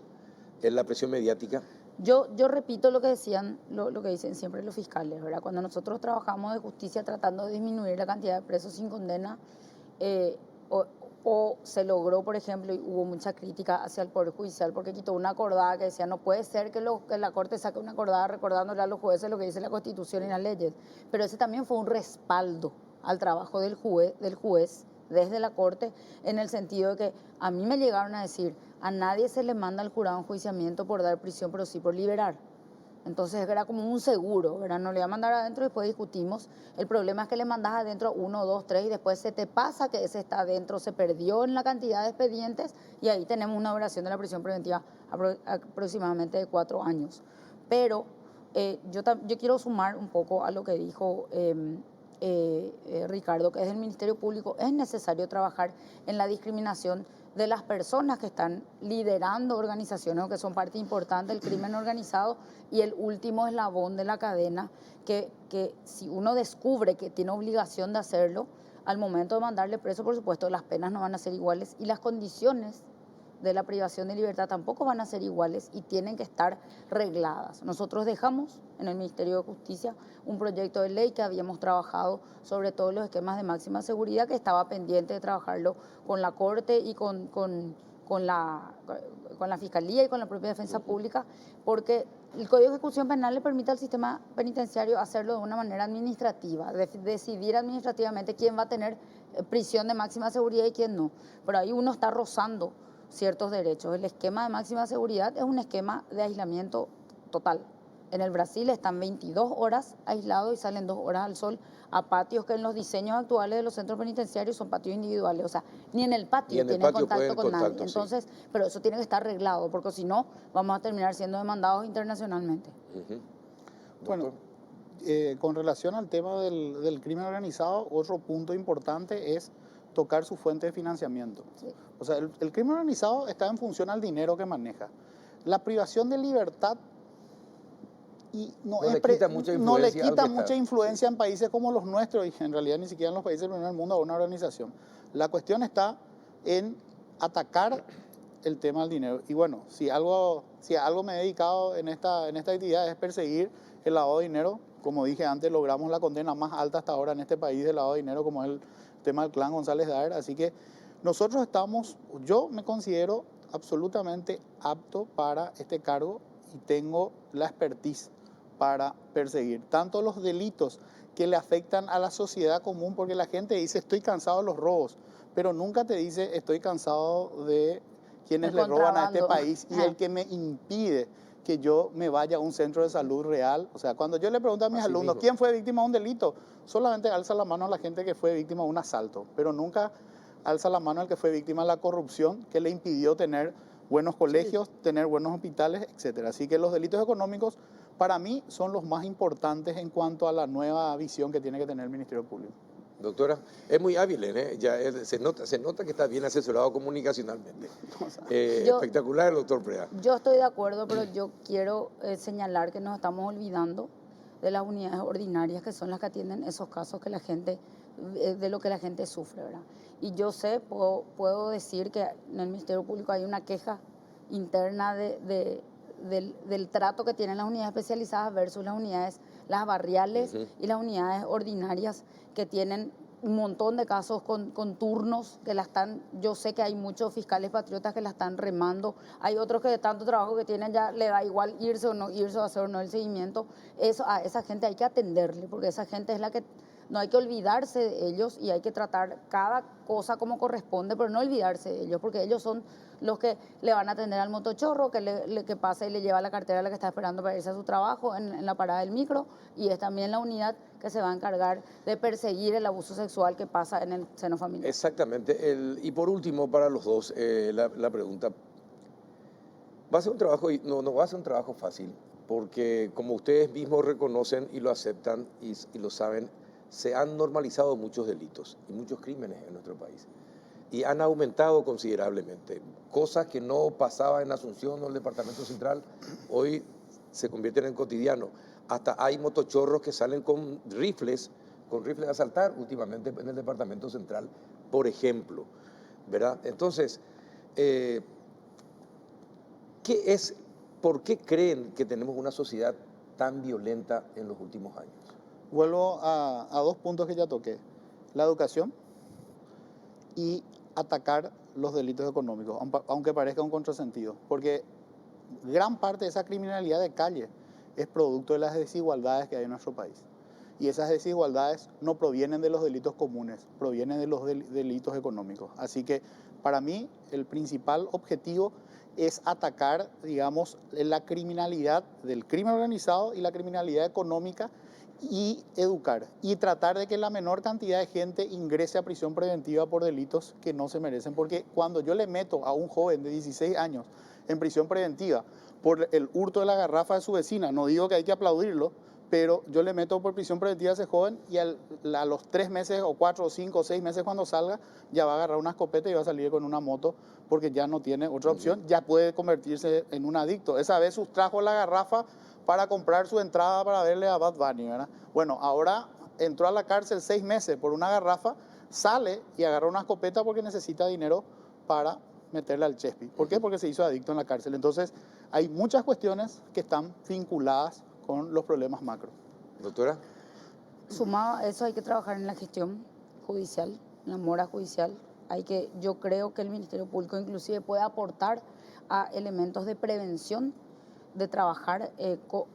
en la presión mediática. Yo repito lo que decían, lo que dicen siempre los fiscales, ¿verdad? Cuando nosotros trabajamos de justicia tratando de disminuir la cantidad de presos sin condena, o se logró, por ejemplo, y hubo mucha crítica hacia el Poder Judicial porque quitó una acordada que decía: no puede ser que la Corte saque una acordada recordándole a los jueces lo que dice la Constitución y las leyes. Pero ese también fue un respaldo al trabajo del juez desde la Corte, en el sentido de que a mí me llegaron a decir: a nadie se le manda al jurado enjuiciamiento por dar prisión, pero sí por liberar. Entonces era como un seguro, ¿verdad? No le iba a mandar adentro, después discutimos. El problema es que le mandas adentro 1, 2, 3 y después se te pasa que ese está adentro, se perdió en la cantidad de expedientes, y ahí tenemos una duración de la prisión preventiva aproximadamente de 4 años. Pero yo quiero sumar un poco a lo que dijo Ricardo, que desde el Ministerio Público es necesario trabajar en la discriminación de las personas que están liderando organizaciones o que son parte importante del crimen organizado, y el último eslabón de la cadena, que si uno descubre que tiene obligación de hacerlo, al momento de mandarle preso, por supuesto, las penas no van a ser iguales y las condiciones de la privación de libertad tampoco van a ser iguales y tienen que estar regladas. Nosotros dejamos en el Ministerio de Justicia un proyecto de ley que habíamos trabajado sobre todos los esquemas de máxima seguridad, que estaba pendiente de trabajarlo con la Corte y con la Fiscalía y con la propia Defensa Pública, porque el Código de Ejecución Penal le permite al sistema penitenciario hacerlo de una manera administrativa, decidir administrativamente quién va a tener prisión de máxima seguridad y quién no. Pero ahí uno está rozando ciertos derechos. El esquema de máxima seguridad es un esquema de aislamiento total. En el Brasil están 22 horas aislados y salen 2 horas al sol a patios que en los diseños actuales de los centros penitenciarios son patios individuales. O sea, ni en el patio tienen contacto con nadie. Entonces, sí. Pero eso tiene que estar arreglado, porque si no, vamos a terminar siendo demandados internacionalmente. Bueno, con relación al tema del crimen organizado, otro punto importante es tocar su fuente de financiamiento. Sí. O sea, el crimen organizado está en función al dinero que maneja. La privación de libertad no le quita mucha influencia en países como los nuestros, y en realidad ni siquiera en los países del primer mundo, a una organización. La cuestión está en atacar el tema del dinero. Y bueno, si algo me he dedicado en esta actividad es perseguir el lavado de dinero. Como dije antes, logramos la condena más alta hasta ahora en este país de lavado de dinero, como es el tema del clan González Daer. Así que Yo me considero absolutamente apto para este cargo y tengo la expertise para perseguir tanto los delitos que le afectan a la sociedad común, porque la gente dice estoy cansado de los robos, pero nunca te dice estoy cansado de quienes El le roban a este contrabando. país y el que me impide que yo me vaya a un centro de salud real. O sea, cuando yo le pregunto a mis Así alumnos mismo. quién fue víctima de un delito, solamente alza la mano a la gente que fue víctima de un asalto, pero nunca alza la mano al que fue víctima de la corrupción que le impidió tener buenos colegios, tener buenos hospitales, etcétera. Así que los delitos económicos para mí son los más importantes en cuanto a la nueva visión que tiene que tener el Ministerio Público. Doctora, es muy hábil, ¿eh? Ya se nota que está bien asesorado comunicacionalmente. Espectacular, doctor Prea. Yo estoy de acuerdo, pero yo quiero señalar que nos estamos olvidando de las unidades ordinarias, que son las que atienden esos casos que la gente, de lo que la gente sufre, ¿verdad? Y yo sé, puedo decir que en el Ministerio Público hay una queja interna del trato que tienen las unidades especializadas versus las barriales y las unidades ordinarias, que tienen un montón de casos con turnos que la están, yo sé que hay muchos fiscales patriotas que la están remando, hay otros que de tanto trabajo que tienen ya le da igual irse o no irse o hacer o no el seguimiento. A esa gente hay que atenderle, porque esa gente es la que no hay que olvidarse de ellos y hay que tratar cada cosa como corresponde, pero no olvidarse de ellos, porque ellos son los que le van a atender al motochorro, que pasa y le lleva la cartera a la que está esperando para irse a su trabajo en la parada del micro, y es también la unidad que se va a encargar de perseguir el abuso sexual que pasa en el seno familiar. Exactamente. Y por último, para los dos, la pregunta. Va a ser un trabajo, no va a ser un trabajo fácil, porque como ustedes mismos reconocen y lo aceptan y lo saben, se han normalizado muchos delitos y muchos crímenes en nuestro país. Y han aumentado considerablemente. Cosas que no pasaban en Asunción o en el Departamento Central, hoy se convierten en cotidiano. Hasta hay motochorros que salen con rifles a asaltar últimamente en el Departamento Central, por ejemplo, ¿verdad? Entonces, ¿por qué creen que tenemos una sociedad tan violenta en los últimos años? Vuelvo a dos puntos que ya toqué: la educación y atacar los delitos económicos, aunque parezca un contrasentido, porque gran parte de esa criminalidad de calle es producto de las desigualdades que hay en nuestro país. Y esas desigualdades no provienen de los delitos comunes, provienen de los delitos económicos. Así que para mí el principal objetivo es atacar, digamos, la criminalidad del crimen organizado y la criminalidad económica, y educar y tratar de que la menor cantidad de gente ingrese a prisión preventiva por delitos que no se merecen. Porque cuando yo le meto a un joven de 16 años en prisión preventiva por el hurto de la garrafa de su vecina, no digo que hay que aplaudirlo, pero yo le meto por prisión preventiva a ese joven y a los 3 meses o 4 o 5 o 6 meses cuando salga ya va a agarrar una escopeta y va a salir con una moto, porque ya no tiene otra opción, ya puede convertirse en un adicto. Esa vez sustrajo la garrafa para comprar su entrada para verle a Bad Bunny, ¿verdad? Bueno, ahora entró a la cárcel 6 meses por una garrafa, sale y agarra una escopeta porque necesita dinero para meterle al Chespi. ¿Por qué? Porque se hizo adicto en la cárcel. Entonces, hay muchas cuestiones que están vinculadas con los problemas macro. Doctora. Sumado a eso hay que trabajar en la gestión judicial, en la mora judicial. Yo creo que el Ministerio Público inclusive puede aportar a elementos de prevención, de trabajar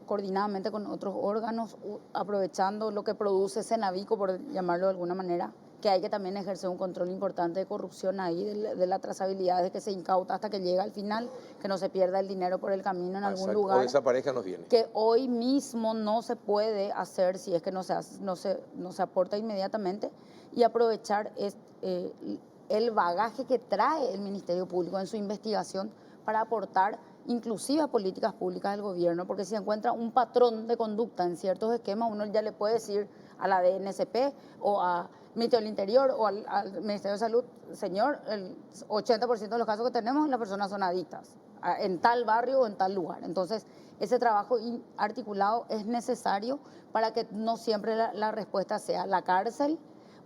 coordinadamente con otros órganos, aprovechando lo que produce Cenavico, por llamarlo de alguna manera, que hay que también ejercer un control importante de corrupción ahí, de la trazabilidad, de que se incauta hasta que llega al final, que no se pierda el dinero por el camino en algún lugar. O desaparezca nos viene. Que hoy mismo no se puede hacer si es que no se aporta inmediatamente, y aprovechar el bagaje que trae el Ministerio Público en su investigación para aportar inclusive a políticas públicas del gobierno, porque si se encuentra un patrón de conducta en ciertos esquemas, uno ya le puede decir a la DNCP o a Ministerio del Interior o al Ministerio de Salud: señor, el 80% de los casos que tenemos, las personas son adictas en tal barrio o en tal lugar. Entonces, ese trabajo articulado es necesario para que no siempre la respuesta sea la cárcel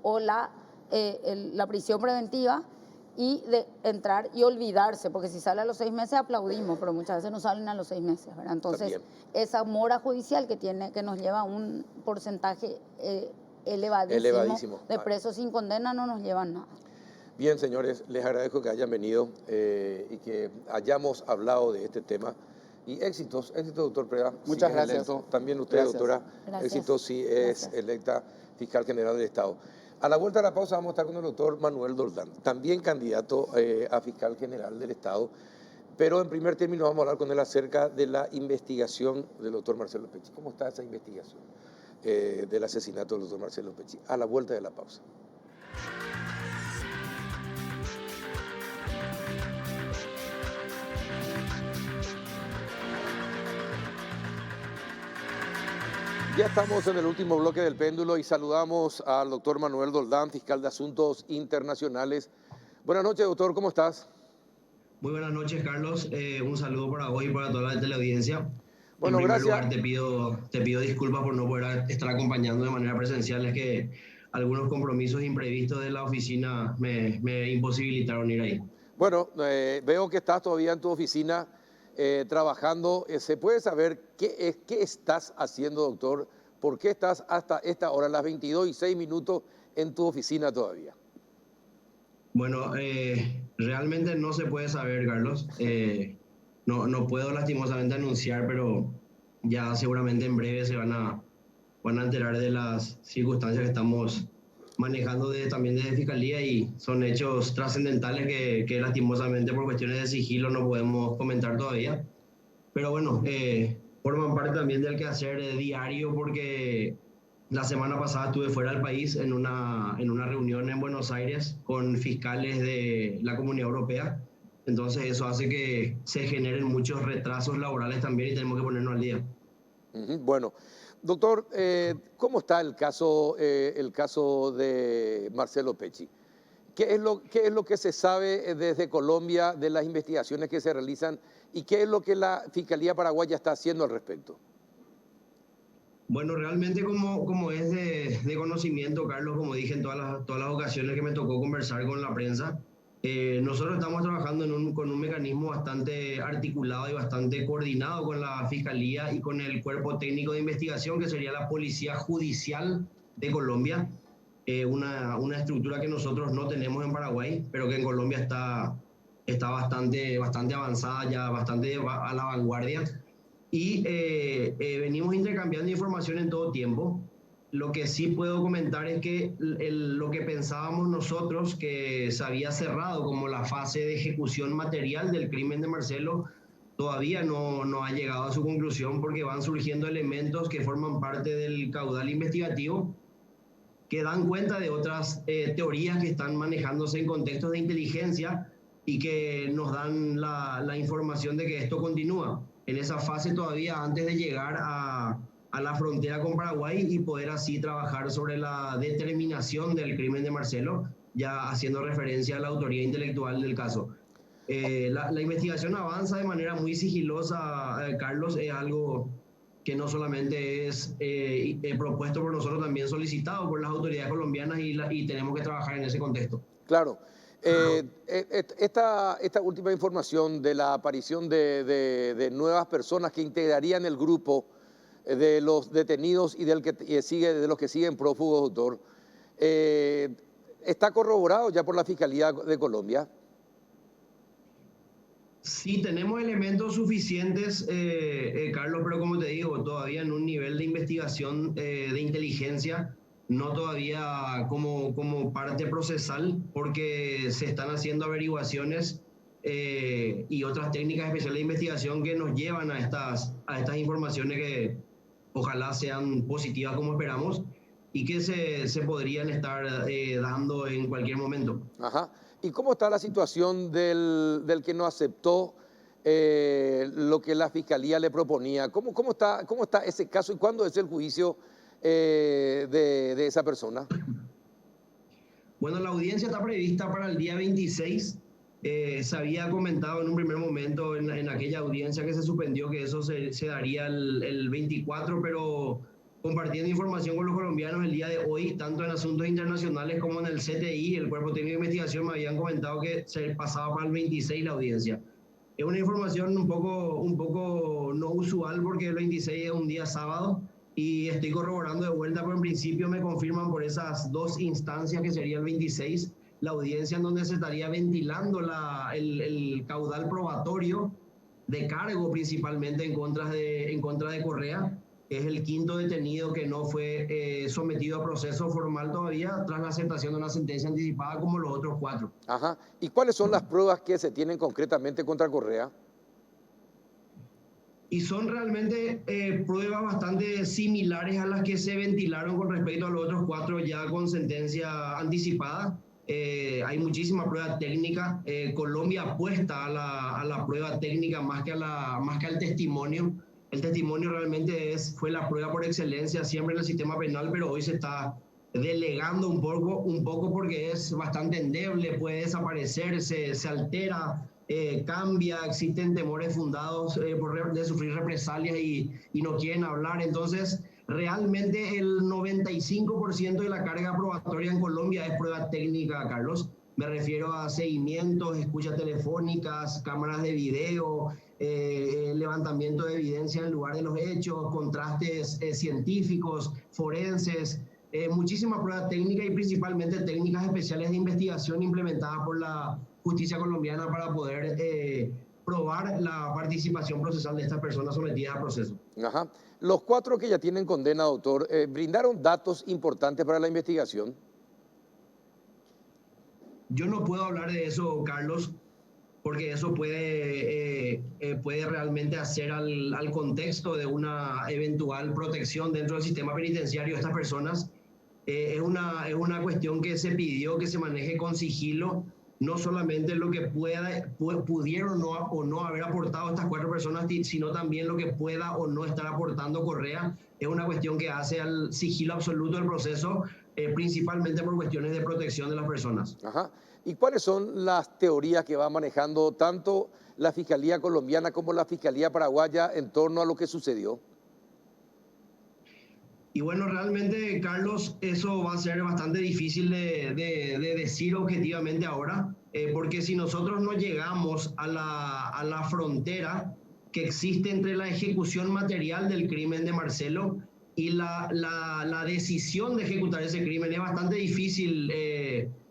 o la prisión preventiva, y de entrar y olvidarse, porque si sale a los 6 meses aplaudimos, pero muchas veces no salen a los 6 meses, ¿verdad? Entonces, esa mora judicial que nos lleva a un porcentaje elevadísimo de presos sin condena no nos lleva a nada. Bien, señores, les agradezco que hayan venido y que hayamos hablado de este tema. Y éxitos, doctor Preda. Muchas Si es gracias. electo. También usted, Gracias. doctora, Gracias. éxitos si es Gracias. electa fiscal general del Estado. A la vuelta de la pausa vamos a estar con el doctor Manuel Doldán, también candidato a fiscal general del Estado. Pero en primer término vamos a hablar con él acerca de la investigación del doctor Marcelo Pecci. ¿Cómo está esa investigación del asesinato del doctor Marcelo Pecci? A la vuelta de la pausa. Ya estamos en el último bloque del péndulo y saludamos al doctor Manuel Doldán, fiscal de Asuntos Internacionales. Buenas noches, doctor, ¿cómo estás? Muy buenas noches, Carlos. Un saludo para vos y para toda la teleaudiencia. Bueno, en primer gracias. lugar, te pido disculpas por no poder estar acompañando de manera presencial. Es que algunos compromisos imprevistos de la oficina me imposibilitaron ir ahí. Bueno, veo que estás todavía en tu oficina trabajando. ¿Se puede saber qué estás haciendo, doctor? ¿Por qué estás hasta esta hora, las 22:06, en tu oficina todavía? Bueno, realmente no se puede saber, Carlos. No puedo lastimosamente anunciar, pero ya seguramente en breve se van a enterar de las circunstancias que estamos manejando también desde Fiscalía, y son hechos trascendentales que lastimosamente por cuestiones de sigilo no podemos comentar todavía. Pero bueno, forman parte también del quehacer diario, porque la semana pasada estuve fuera del país en una reunión en Buenos Aires con fiscales de la Comunidad Europea. Entonces eso hace que se generen muchos retrasos laborales también y tenemos que ponernos al día. Bueno, doctor, ¿cómo está el caso de Marcelo Pecci? ¿Qué es lo que se sabe desde Colombia de las investigaciones que se realizan y qué es lo que la Fiscalía Paraguaya está haciendo al respecto? Bueno, realmente como es de conocimiento, Carlos, como dije en todas las ocasiones que me tocó conversar con la prensa, nosotros estamos trabajando con un mecanismo bastante articulado y bastante coordinado con la Fiscalía y con el Cuerpo Técnico de Investigación, que sería la Policía Judicial de Colombia, una estructura que nosotros no tenemos en Paraguay, pero que en Colombia está bastante avanzada, ya bastante a la vanguardia. Y venimos intercambiando información en todo tiempo. Lo que sí puedo comentar es que lo que pensábamos nosotros que se había cerrado como la fase de ejecución material del crimen de Marcelo todavía no ha llegado a su conclusión, porque van surgiendo elementos que forman parte del caudal investigativo que dan cuenta de otras teorías que están manejándose en contextos de inteligencia y que nos dan la información de que esto continúa en esa fase todavía antes de llegar a la frontera con Paraguay y poder así trabajar sobre la determinación del crimen de Marcelo, ya haciendo referencia a la autoría intelectual del caso. La investigación avanza de manera muy sigilosa, Carlos. Es algo que no solamente es propuesto por nosotros, también solicitado por las autoridades colombianas, y tenemos que trabajar en ese contexto. Claro. Esta última información de la aparición de nuevas personas que integrarían el grupo de los detenidos y de los que siguen prófugos, doctor, ¿está corroborado ya por la Fiscalía de Colombia? Sí, tenemos elementos suficientes, Carlos, pero como te digo, todavía en un nivel de investigación de inteligencia, no todavía como parte procesal, porque se están haciendo averiguaciones y otras técnicas especiales de investigación que nos llevan a estas informaciones que ojalá sean positivas como esperamos y que se podrían estar dando en cualquier momento. Ajá. ¿Y cómo está la situación del que no aceptó lo que la Fiscalía le proponía? ¿Cómo está ese caso y cuándo es el juicio de esa persona? Bueno, la audiencia está prevista para el día 26. Se había comentado en un primer momento en aquella audiencia que se suspendió que eso se daría el 24, pero compartiendo información con los colombianos el día de hoy, tanto en asuntos internacionales como en el CTI, el Cuerpo Técnico de Investigación, me habían comentado que se pasaba para el 26 la audiencia. Es una información un poco no usual, porque el 26 es un día sábado, y estoy corroborando de vuelta, pero en principio me confirman por esas dos instancias que sería el 26 la audiencia en donde se estaría ventilando el caudal probatorio de cargo principalmente en contra de Correa. Es el quinto detenido que no fue sometido a proceso formal todavía tras la aceptación de una sentencia anticipada como los otros 4. Ajá. ¿Y cuáles son las pruebas que se tienen concretamente contra Correa? Y son realmente pruebas bastante similares a las que se ventilaron con respecto a los otros 4 ya con sentencia anticipada. Hay muchísima prueba técnica. Colombia apuesta a la prueba técnica más que al testimonio. El testimonio realmente fue la prueba por excelencia siempre en el sistema penal, pero hoy se está delegando un poco porque es bastante endeble, puede desaparecer, se altera, cambia, existen temores fundados de sufrir represalias y no quieren hablar. Entonces, realmente el 95% de la carga probatoria en Colombia es prueba técnica, Carlos. Me refiero a seguimientos, escuchas telefónicas, cámaras de video, levantamiento de evidencia en el lugar de los hechos, contrastes científicos, forenses, muchísima prueba técnica y principalmente técnicas especiales de investigación implementadas por la justicia colombiana para poder probar la participación procesal de estas personas sometidas a proceso. Ajá. Los 4 que ya tienen condena, doctor, ¿brindaron datos importantes para la investigación? Yo no puedo hablar de eso, Carlos, porque eso puede realmente hacer al contexto de una eventual protección dentro del sistema penitenciario de estas personas. Es una cuestión que se pidió que se maneje con sigilo, no solamente lo que pudieron o no haber aportado estas 4 personas, sino también lo que pueda o no estar aportando Correa. Es una cuestión que hace al sigilo absoluto del proceso, principalmente por cuestiones de protección de las personas. Ajá. ¿Y cuáles son las teorías que va manejando tanto la Fiscalía colombiana como la Fiscalía paraguaya en torno a lo que sucedió? Y bueno, realmente, Carlos, eso va a ser bastante difícil de decir objetivamente ahora, porque si nosotros no llegamos a la frontera que existe entre la ejecución material del crimen de Marcelo y la decisión de ejecutar ese crimen, es bastante difícil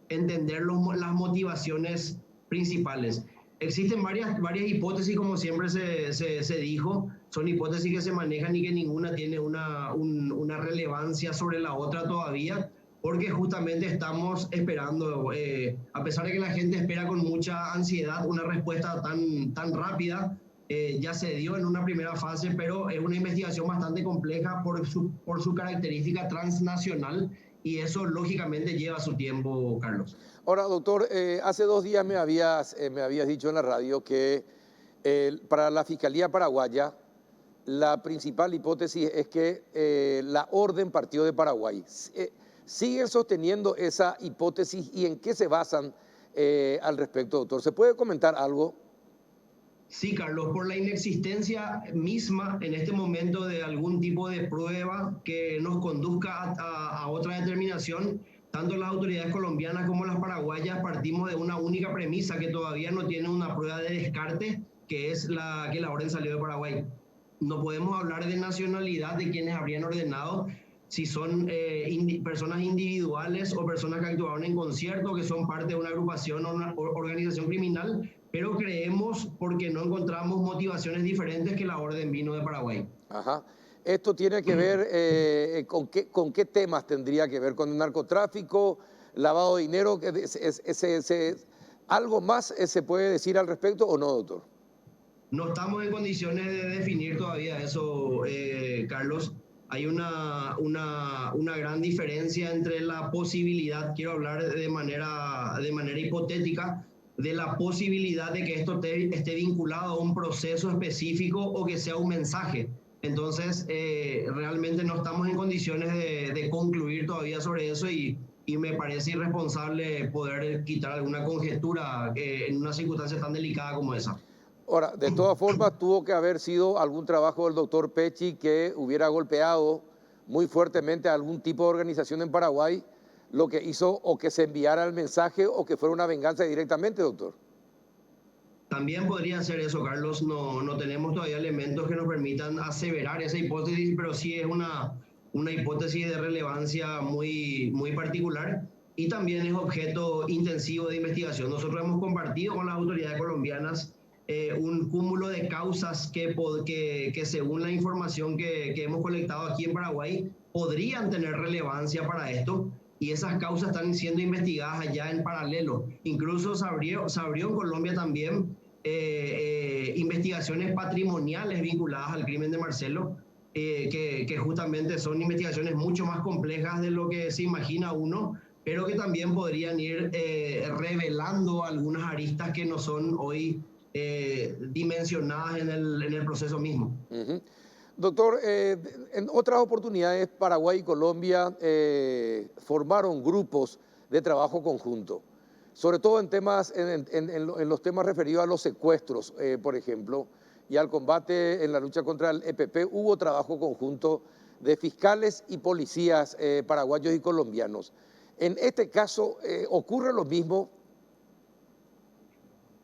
entender las motivaciones principales. Existen varias hipótesis, como siempre se dijo, son hipótesis que se manejan y que ninguna tiene una relevancia sobre la otra todavía, porque justamente estamos esperando, a pesar de que la gente espera con mucha ansiedad una respuesta tan rápida, ya se dio en una primera fase, pero es una investigación bastante compleja por su característica transnacional y eso lógicamente lleva su tiempo, Carlos. Ahora, doctor, hace 2 días me habías dicho en la radio que para la Fiscalía paraguaya la principal hipótesis es que la orden partió de Paraguay. ¿Siguen sosteniendo esa hipótesis y en qué se basan al respecto, doctor? ¿Se puede comentar algo? Sí, Carlos, por la inexistencia misma en este momento de algún tipo de prueba que nos conduzca a otra determinación, tanto las autoridades colombianas como las paraguayas partimos de una única premisa que todavía no tiene una prueba de descarte, que es que la orden salió de Paraguay. No podemos hablar de nacionalidad de quienes habrían ordenado, si son personas individuales o personas que actuaron en concierto, que son parte de una agrupación o una organización criminal, pero creemos porque no encontramos motivaciones diferentes que la orden vino de Paraguay. Ajá. Esto tiene que ver con qué temas tendría que ver, con el narcotráfico, lavado de dinero, ¿algo más se puede decir al respecto o no, doctor? No estamos en condiciones de definir todavía eso, Carlos. Hay una gran diferencia entre la posibilidad, quiero hablar de manera hipotética, de la posibilidad de que esto esté vinculado a un proceso específico o que sea un mensaje. Entonces, realmente no estamos en condiciones de concluir todavía sobre eso y me parece irresponsable poder quitar alguna conjetura en una circunstancia tan delicada como esa. Ahora, de todas formas, tuvo que haber sido algún trabajo del doctor Pecci que hubiera golpeado muy fuertemente a algún tipo de organización en Paraguay, lo que hizo o que se enviara el mensaje o que fuera una venganza directamente, doctor. También podría ser eso, Carlos. No tenemos todavía elementos que nos permitan aseverar esa hipótesis, pero sí es una hipótesis de relevancia muy particular y también es objeto intensivo de investigación. Nosotros hemos compartido con las autoridades colombianas un cúmulo de causas que según la información que hemos colectado aquí en Paraguay podrían tener relevancia para esto, y esas causas están siendo investigadas allá en paralelo. Incluso se abrió en Colombia también investigaciones patrimoniales vinculadas al crimen de Marcelo, que justamente son investigaciones mucho más complejas de lo que se imagina uno, pero que también podrían ir revelando algunas aristas que no son hoy dimensionadas en el proceso mismo. Uh-huh. Doctor, en otras oportunidades Paraguay y Colombia formaron grupos de trabajo conjunto, sobre todo en los temas referidos a los secuestros, por ejemplo, y al combate en la lucha contra el EPP. Hubo trabajo conjunto de fiscales y policías paraguayos y colombianos. En este caso, ¿ocurre lo mismo?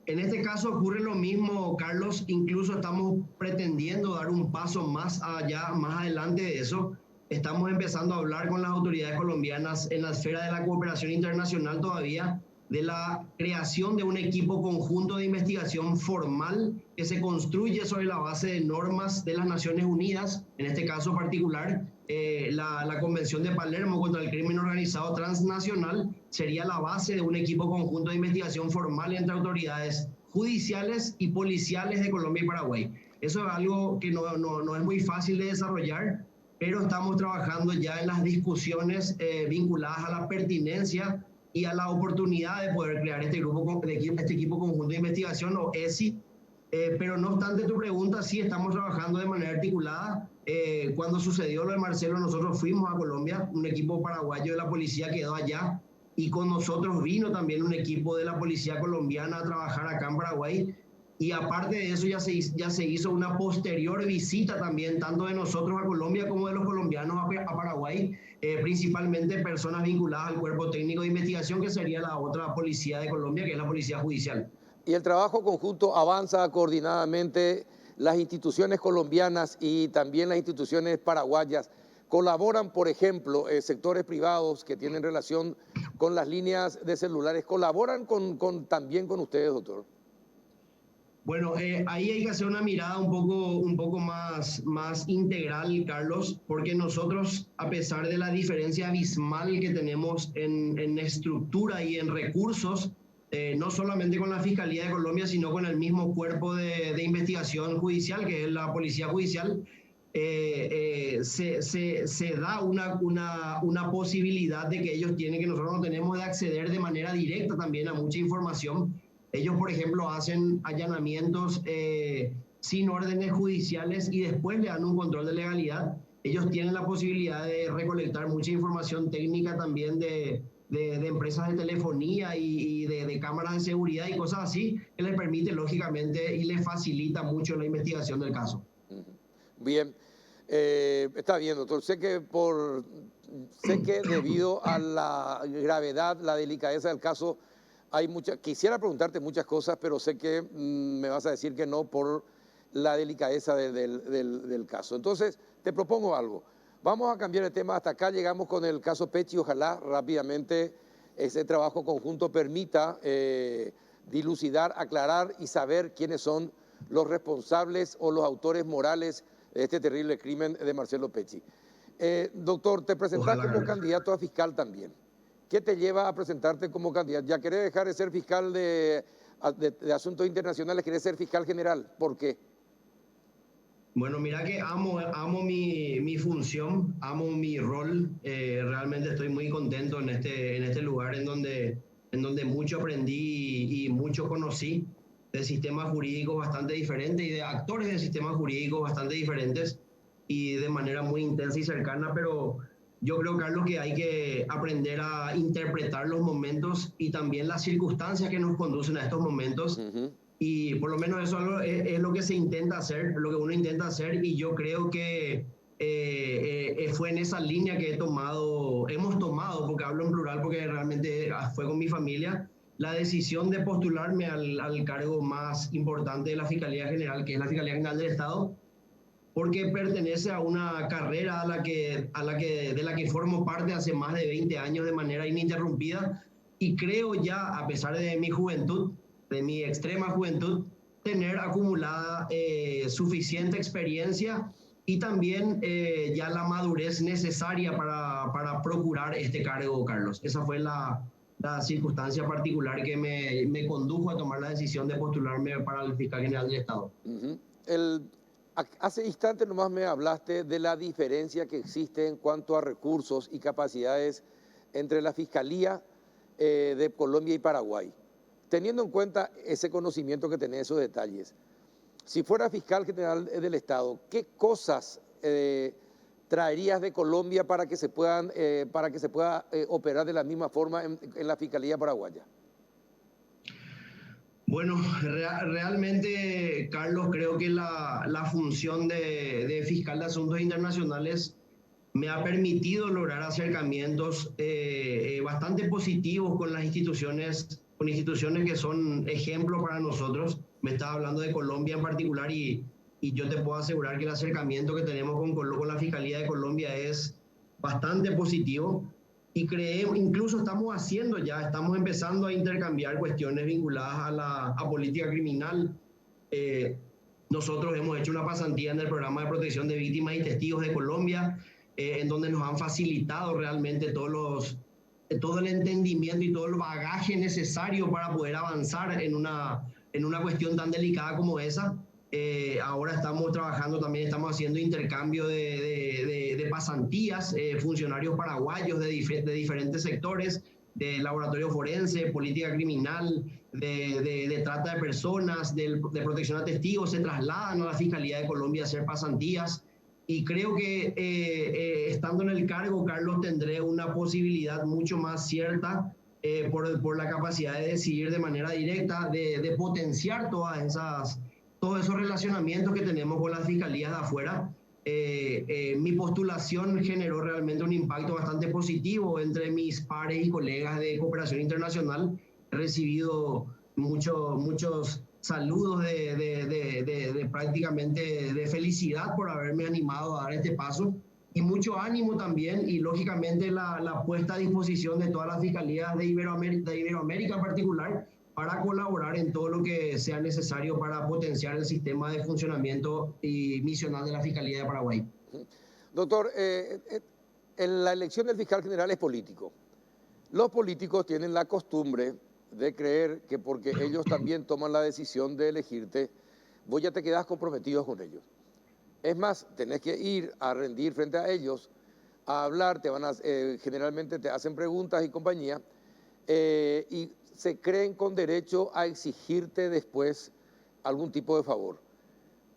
En este caso ocurre lo mismo, Carlos. Incluso estamos pretendiendo dar un paso más allá, más adelante de eso. Estamos empezando a hablar con las autoridades colombianas en la esfera de la cooperación internacional todavía, de la creación de un equipo conjunto de investigación formal que se construye sobre la base de normas de las Naciones Unidas, en este caso particular, la Convención de Palermo contra el Crimen Organizado Transnacional sería la base de un equipo conjunto de investigación formal entre autoridades judiciales y policiales de Colombia y Paraguay. Eso es algo que no es muy fácil de desarrollar, pero estamos trabajando ya en las discusiones vinculadas a la pertinencia y a la oportunidad de poder crear este equipo conjunto de investigación, o ESI. Pero no obstante tu pregunta, sí estamos trabajando de manera articulada. Cuando sucedió lo de Marcelo, nosotros fuimos a Colombia, un equipo paraguayo de la policía quedó allá, y con nosotros vino también un equipo de la policía colombiana a trabajar acá en Paraguay. Y aparte de eso ya se hizo una posterior visita también, tanto de nosotros a Colombia como de los colombianos a Paraguay, principalmente personas vinculadas al cuerpo técnico de investigación, que sería la otra policía de Colombia, que es la policía judicial. Y el trabajo conjunto avanza coordinadamente. Las instituciones colombianas y también las instituciones paraguayas colaboran, por ejemplo, sectores privados que tienen relación con las líneas de celulares, colaboran también con ustedes, doctor. Bueno, ahí hay que hacer una mirada un poco más integral, Carlos, porque nosotros, a pesar de la diferencia abismal que tenemos en estructura y en recursos, no solamente con la Fiscalía de Colombia, sino con el mismo cuerpo de investigación judicial, que es la Policía Judicial, se da una posibilidad de que ellos tienen, que nosotros no tenemos, de acceder de manera directa también a mucha información. Ellos, por ejemplo, hacen allanamientos sin órdenes judiciales y después le dan un control de legalidad. Ellos tienen la posibilidad de recolectar mucha información técnica también de empresas de telefonía y de cámaras de seguridad y cosas así, que les permite, lógicamente, y les facilita mucho la investigación del caso. Bien, está bien, doctor. Sé que debido a la gravedad, la delicadeza del caso, quisiera preguntarte muchas cosas, pero sé que me vas a decir que no por la delicadeza del caso. Entonces, te propongo algo. Vamos a cambiar de tema. Hasta acá llegamos con el caso Pecci. Ojalá rápidamente ese trabajo conjunto permita dilucidar, aclarar y saber quiénes son los responsables o los autores morales de este terrible crimen de Marcelo Pecci. Doctor, te presentás como candidato a fiscal también. ¿Qué te lleva a presentarte como candidato? ¿Ya querés dejar de ser fiscal de asuntos internacionales, querés ser fiscal general? ¿Por qué? Bueno, mira que amo mi función, amo mi rol. Realmente estoy muy contento en este lugar en donde mucho aprendí y mucho conocí de sistemas jurídicos bastante diferentes y de actores de sistemas jurídicos bastante diferentes y de manera muy intensa y cercana, pero yo creo, Carlos, que hay que aprender a interpretar los momentos y también las circunstancias que nos conducen a estos momentos. Uh-huh. Y por lo menos eso es lo que se intenta hacer, lo que uno intenta hacer, y yo creo que fue en esa línea que hemos tomado, porque hablo en plural porque realmente fue con mi familia, la decisión de postularme al cargo más importante de la Fiscalía General, que es la Fiscalía General del Estado, porque pertenece a una carrera de la que formo parte hace más de 20 años de manera ininterrumpida, y creo ya, a pesar de mi juventud, de mi extrema juventud, tener acumulada suficiente experiencia y también ya la madurez necesaria para procurar este cargo, Carlos. Esa fue la circunstancia particular que me condujo a tomar la decisión de postularme para el fiscal general del Estado. Hace instantes nomás me hablaste de la diferencia que existe en cuanto a recursos y capacidades entre la Fiscalía de Colombia y Paraguay. Teniendo en cuenta ese conocimiento que tenés, esos detalles, si fuera fiscal general del Estado, ¿qué cosas traerías de Colombia para que se pueda operar de la misma forma en la Fiscalía paraguaya? Bueno, realmente, Carlos, creo que la función de fiscal de asuntos internacionales me ha permitido lograr acercamientos bastante positivos con las instituciones que son ejemplo para nosotros. Me estaba hablando de Colombia en particular y yo te puedo asegurar que el acercamiento que tenemos con la Fiscalía de Colombia es bastante positivo, y incluso estamos empezando a intercambiar cuestiones vinculadas a política criminal. Nosotros hemos hecho una pasantía en el programa de protección de víctimas y testigos de Colombia, en donde nos han facilitado realmente todo el entendimiento y todo el bagaje necesario para poder avanzar en una cuestión tan delicada como esa. Ahora estamos trabajando, también estamos haciendo intercambio de pasantías, funcionarios paraguayos de diferentes sectores, de laboratorio forense, política criminal, de trata de personas, de protección a testigos, se trasladan a la Fiscalía de Colombia a hacer pasantías. Y creo que estando en el cargo, Carlos, tendré una posibilidad mucho más cierta por la capacidad de decidir de manera directa, de potenciar todos esos relacionamientos que tenemos con las fiscalías de afuera. Mi postulación generó realmente un impacto bastante positivo entre mis pares y colegas de cooperación internacional. He recibido muchos saludos prácticamente de felicidad por haberme animado a dar este paso, y mucho ánimo también, y lógicamente la puesta a disposición de todas las fiscalías de Iberoamérica en particular, para colaborar en todo lo que sea necesario para potenciar el sistema de funcionamiento y misional de la Fiscalía de Paraguay. Doctor, la elección del fiscal general es político. Los políticos tienen la costumbre de creer que porque ellos también toman la decisión de elegirte, vos ya te quedás comprometido con ellos. Es más, tenés que ir a rendir frente a ellos, a hablar, generalmente te hacen preguntas y compañía, y se creen con derecho a exigirte después algún tipo de favor.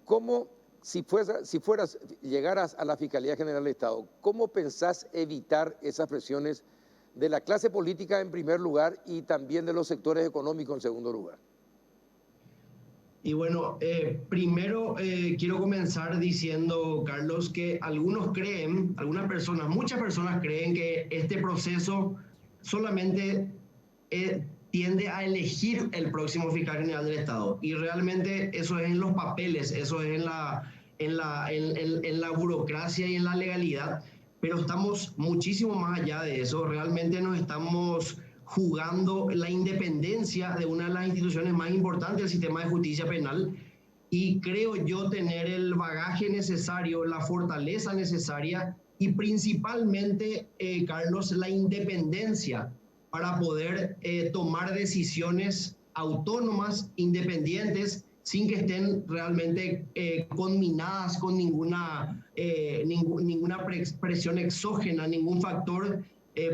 ¿Cómo, llegaras a la Fiscalía General del Estado, cómo pensás evitar esas presiones de la clase política en primer lugar y también de los sectores económicos en segundo lugar? Y bueno, primero quiero comenzar diciendo, Carlos, que muchas personas creen que este proceso solamente tiende a elegir el próximo fiscal general del Estado. Y realmente eso es en los papeles, eso es en la burocracia y en la legalidad. Pero estamos muchísimo más allá de eso. Realmente nos estamos jugando la independencia de una de las instituciones más importantes del sistema de justicia penal. Y creo yo tener el bagaje necesario, la fortaleza necesaria y principalmente, Carlos, la independencia para poder tomar decisiones autónomas, independientes, sin que estén realmente conminadas con ninguna presión exógena, ningún factor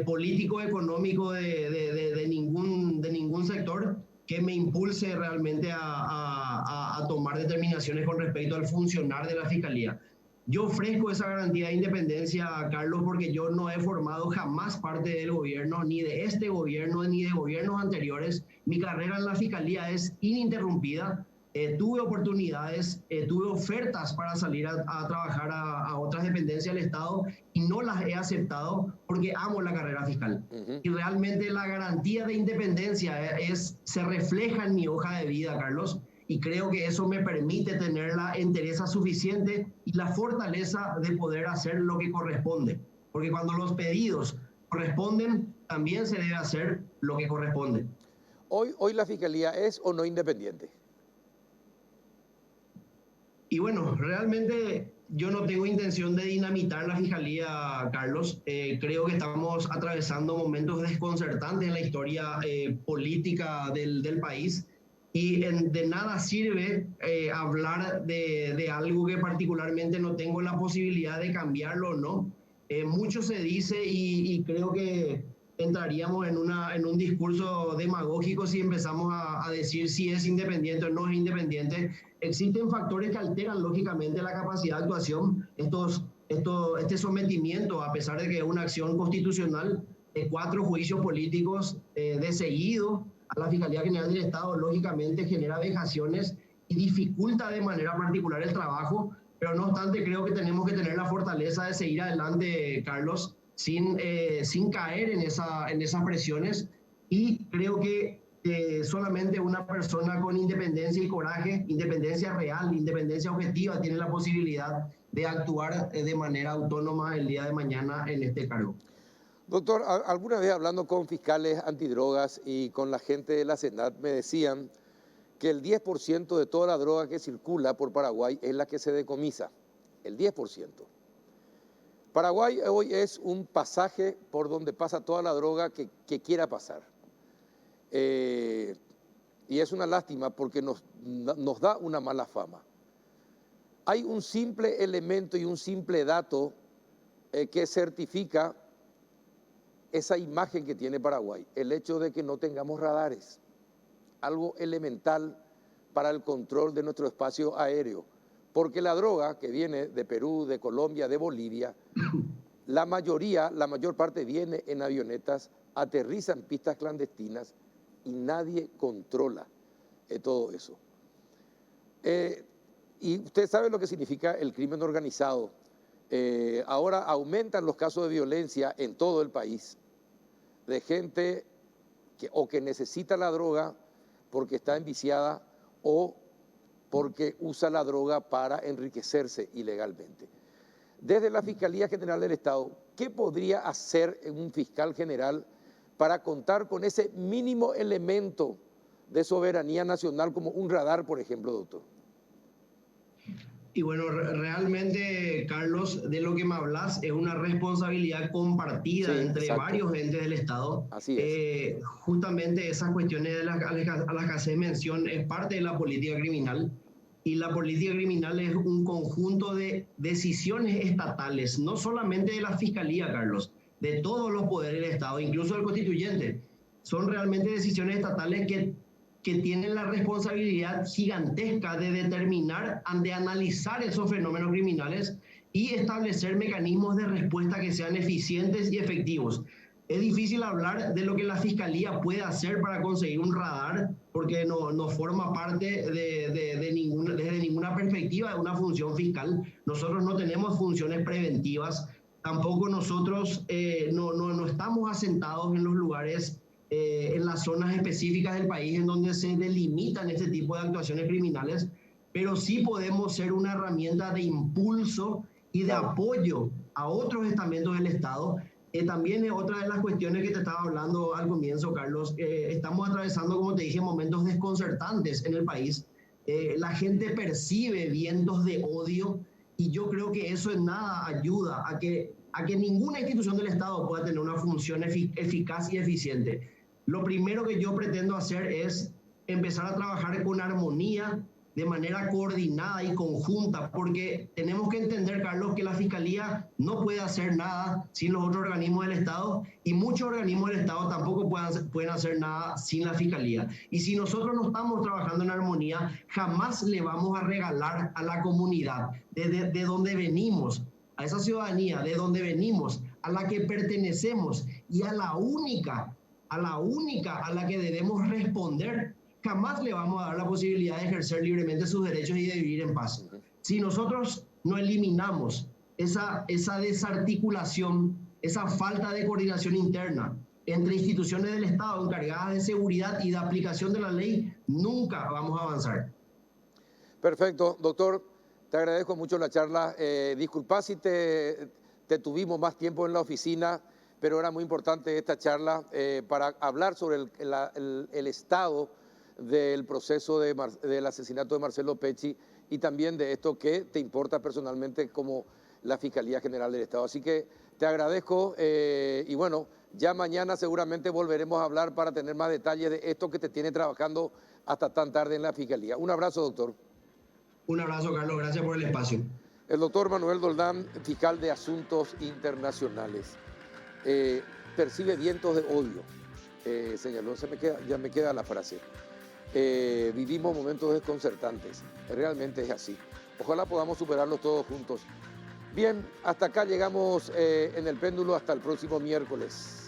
político, económico de ningún sector que me impulse realmente a tomar determinaciones con respecto al funcionar de la Fiscalía. Yo ofrezco esa garantía de independencia, Carlos, porque yo no he formado jamás parte del gobierno, ni de este gobierno, ni de gobiernos anteriores. Mi carrera en la Fiscalía es ininterrumpida. Tuve oportunidades, tuve ofertas para salir a trabajar a otras dependencias del Estado y no las he aceptado porque amo la carrera fiscal. Y realmente la garantía de independencia se refleja en mi hoja de vida, Carlos. y creo que eso me permite tener la entereza suficiente y la fortaleza de poder hacer lo que corresponde. Porque cuando los pedidos corresponden, también se debe hacer lo que corresponde. Hoy la Fiscalía es o no independiente. Y bueno, realmente yo no tengo intención de dinamitar la Fiscalía, Carlos. Creo que estamos atravesando momentos desconcertantes en la historia política del país y de nada sirve hablar de algo que particularmente no tengo la posibilidad de cambiarlo o no. Mucho se dice y creo que entraríamos en un discurso demagógico si empezamos a decir si es independiente o no es independiente. Existen factores que alteran lógicamente la capacidad de actuación. Este sometimiento, a pesar de que es una acción constitucional, de 4 juicios políticos de seguido a la Fiscalía General del Estado, lógicamente genera vejaciones y dificulta de manera particular el trabajo, pero no obstante creo que tenemos que tener la fortaleza de seguir adelante, Carlos, sin caer en esas presiones, y creo que solamente una persona con independencia y coraje, independencia real, independencia objetiva, tiene la posibilidad de actuar de manera autónoma el día de mañana en este cargo. Doctor, alguna vez hablando con fiscales antidrogas y con la gente de la Senat me decían que el 10% de toda la droga que circula por Paraguay es la que se decomisa, el 10%. Paraguay hoy es un pasaje por donde pasa toda la droga que quiera pasar. Y es una lástima porque nos da una mala fama. Hay un simple elemento y un simple dato que certifica esa imagen que tiene Paraguay, el hecho de que no tengamos radares, algo elemental para el control de nuestro espacio aéreo, porque la droga que viene de Perú, de Colombia, de Bolivia, la mayor parte viene en avionetas, aterriza en pistas clandestinas y nadie controla todo eso. Y usted sabe lo que significa el crimen organizado. Ahora aumentan los casos de violencia en todo el país, de gente que necesita la droga porque está enviciada o porque usa la droga para enriquecerse ilegalmente. Desde la Fiscalía General del Estado, ¿qué podría hacer un fiscal general para contar con ese mínimo elemento de soberanía nacional como un radar, por ejemplo, doctor? Y bueno, realmente, Carlos, de lo que me hablas es una responsabilidad compartida entre varios entes del Estado. Así es. Justamente esas cuestiones a las que haces mención es parte de la política criminal, y la política criminal es un conjunto de decisiones estatales, no solamente de la Fiscalía, Carlos, de todos los poderes del Estado, incluso del constituyente. Son realmente decisiones estatales que tienen la responsabilidad gigantesca de determinar, de analizar esos fenómenos criminales y establecer mecanismos de respuesta que sean eficientes y efectivos. Es difícil hablar de lo que la Fiscalía puede hacer para conseguir un radar, porque no forma parte desde ninguna perspectiva de una función fiscal. Nosotros no tenemos funciones preventivas, tampoco nosotros no estamos asentados en los lugares, en las zonas específicas del país en donde se delimitan este tipo de actuaciones criminales, pero sí podemos ser una herramienta de impulso y de apoyo a otros estamentos del Estado. También es otra de las cuestiones que te estaba hablando al comienzo, Carlos. Estamos atravesando, como te dije, momentos desconcertantes en el país. La gente percibe vientos de odio y yo creo que eso en nada ayuda a que ninguna institución del Estado pueda tener una función eficaz y eficiente. Lo primero que yo pretendo hacer es empezar a trabajar con armonía, de manera coordinada y conjunta, porque tenemos que entender, Carlos, que la Fiscalía no puede hacer nada sin los otros organismos del Estado, y muchos organismos del Estado tampoco pueden hacer nada sin la Fiscalía. Y si nosotros no estamos trabajando en armonía, jamás le vamos a regalar a la comunidad de donde venimos, a esa ciudadanía de donde venimos, a la que pertenecemos y a la única a la que debemos responder, jamás le vamos a dar la posibilidad de ejercer libremente sus derechos y de vivir en paz. Si nosotros no eliminamos esa desarticulación, esa falta de coordinación interna entre instituciones del Estado encargadas de seguridad y de aplicación de la ley, nunca vamos a avanzar. Perfecto, doctor, te agradezco mucho la charla. Disculpa si te tuvimos más tiempo en la oficina, pero era muy importante esta charla para hablar sobre el estado del proceso del asesinato de Marcelo Pecci y también de esto que te importa personalmente como la Fiscalía General del Estado. Así que te agradezco y bueno, ya mañana seguramente volveremos a hablar para tener más detalles de esto que te tiene trabajando hasta tan tarde en la Fiscalía. Un abrazo, doctor. Un abrazo, Carlos, gracias por el espacio. El doctor Manuel Doldán, fiscal de Asuntos Internacionales. Percibe vientos de odio, señaló, ya me queda la frase. Vivimos momentos desconcertantes, realmente es así. Ojalá podamos superarlos todos juntos. Bien, hasta acá llegamos en el péndulo, hasta el próximo miércoles.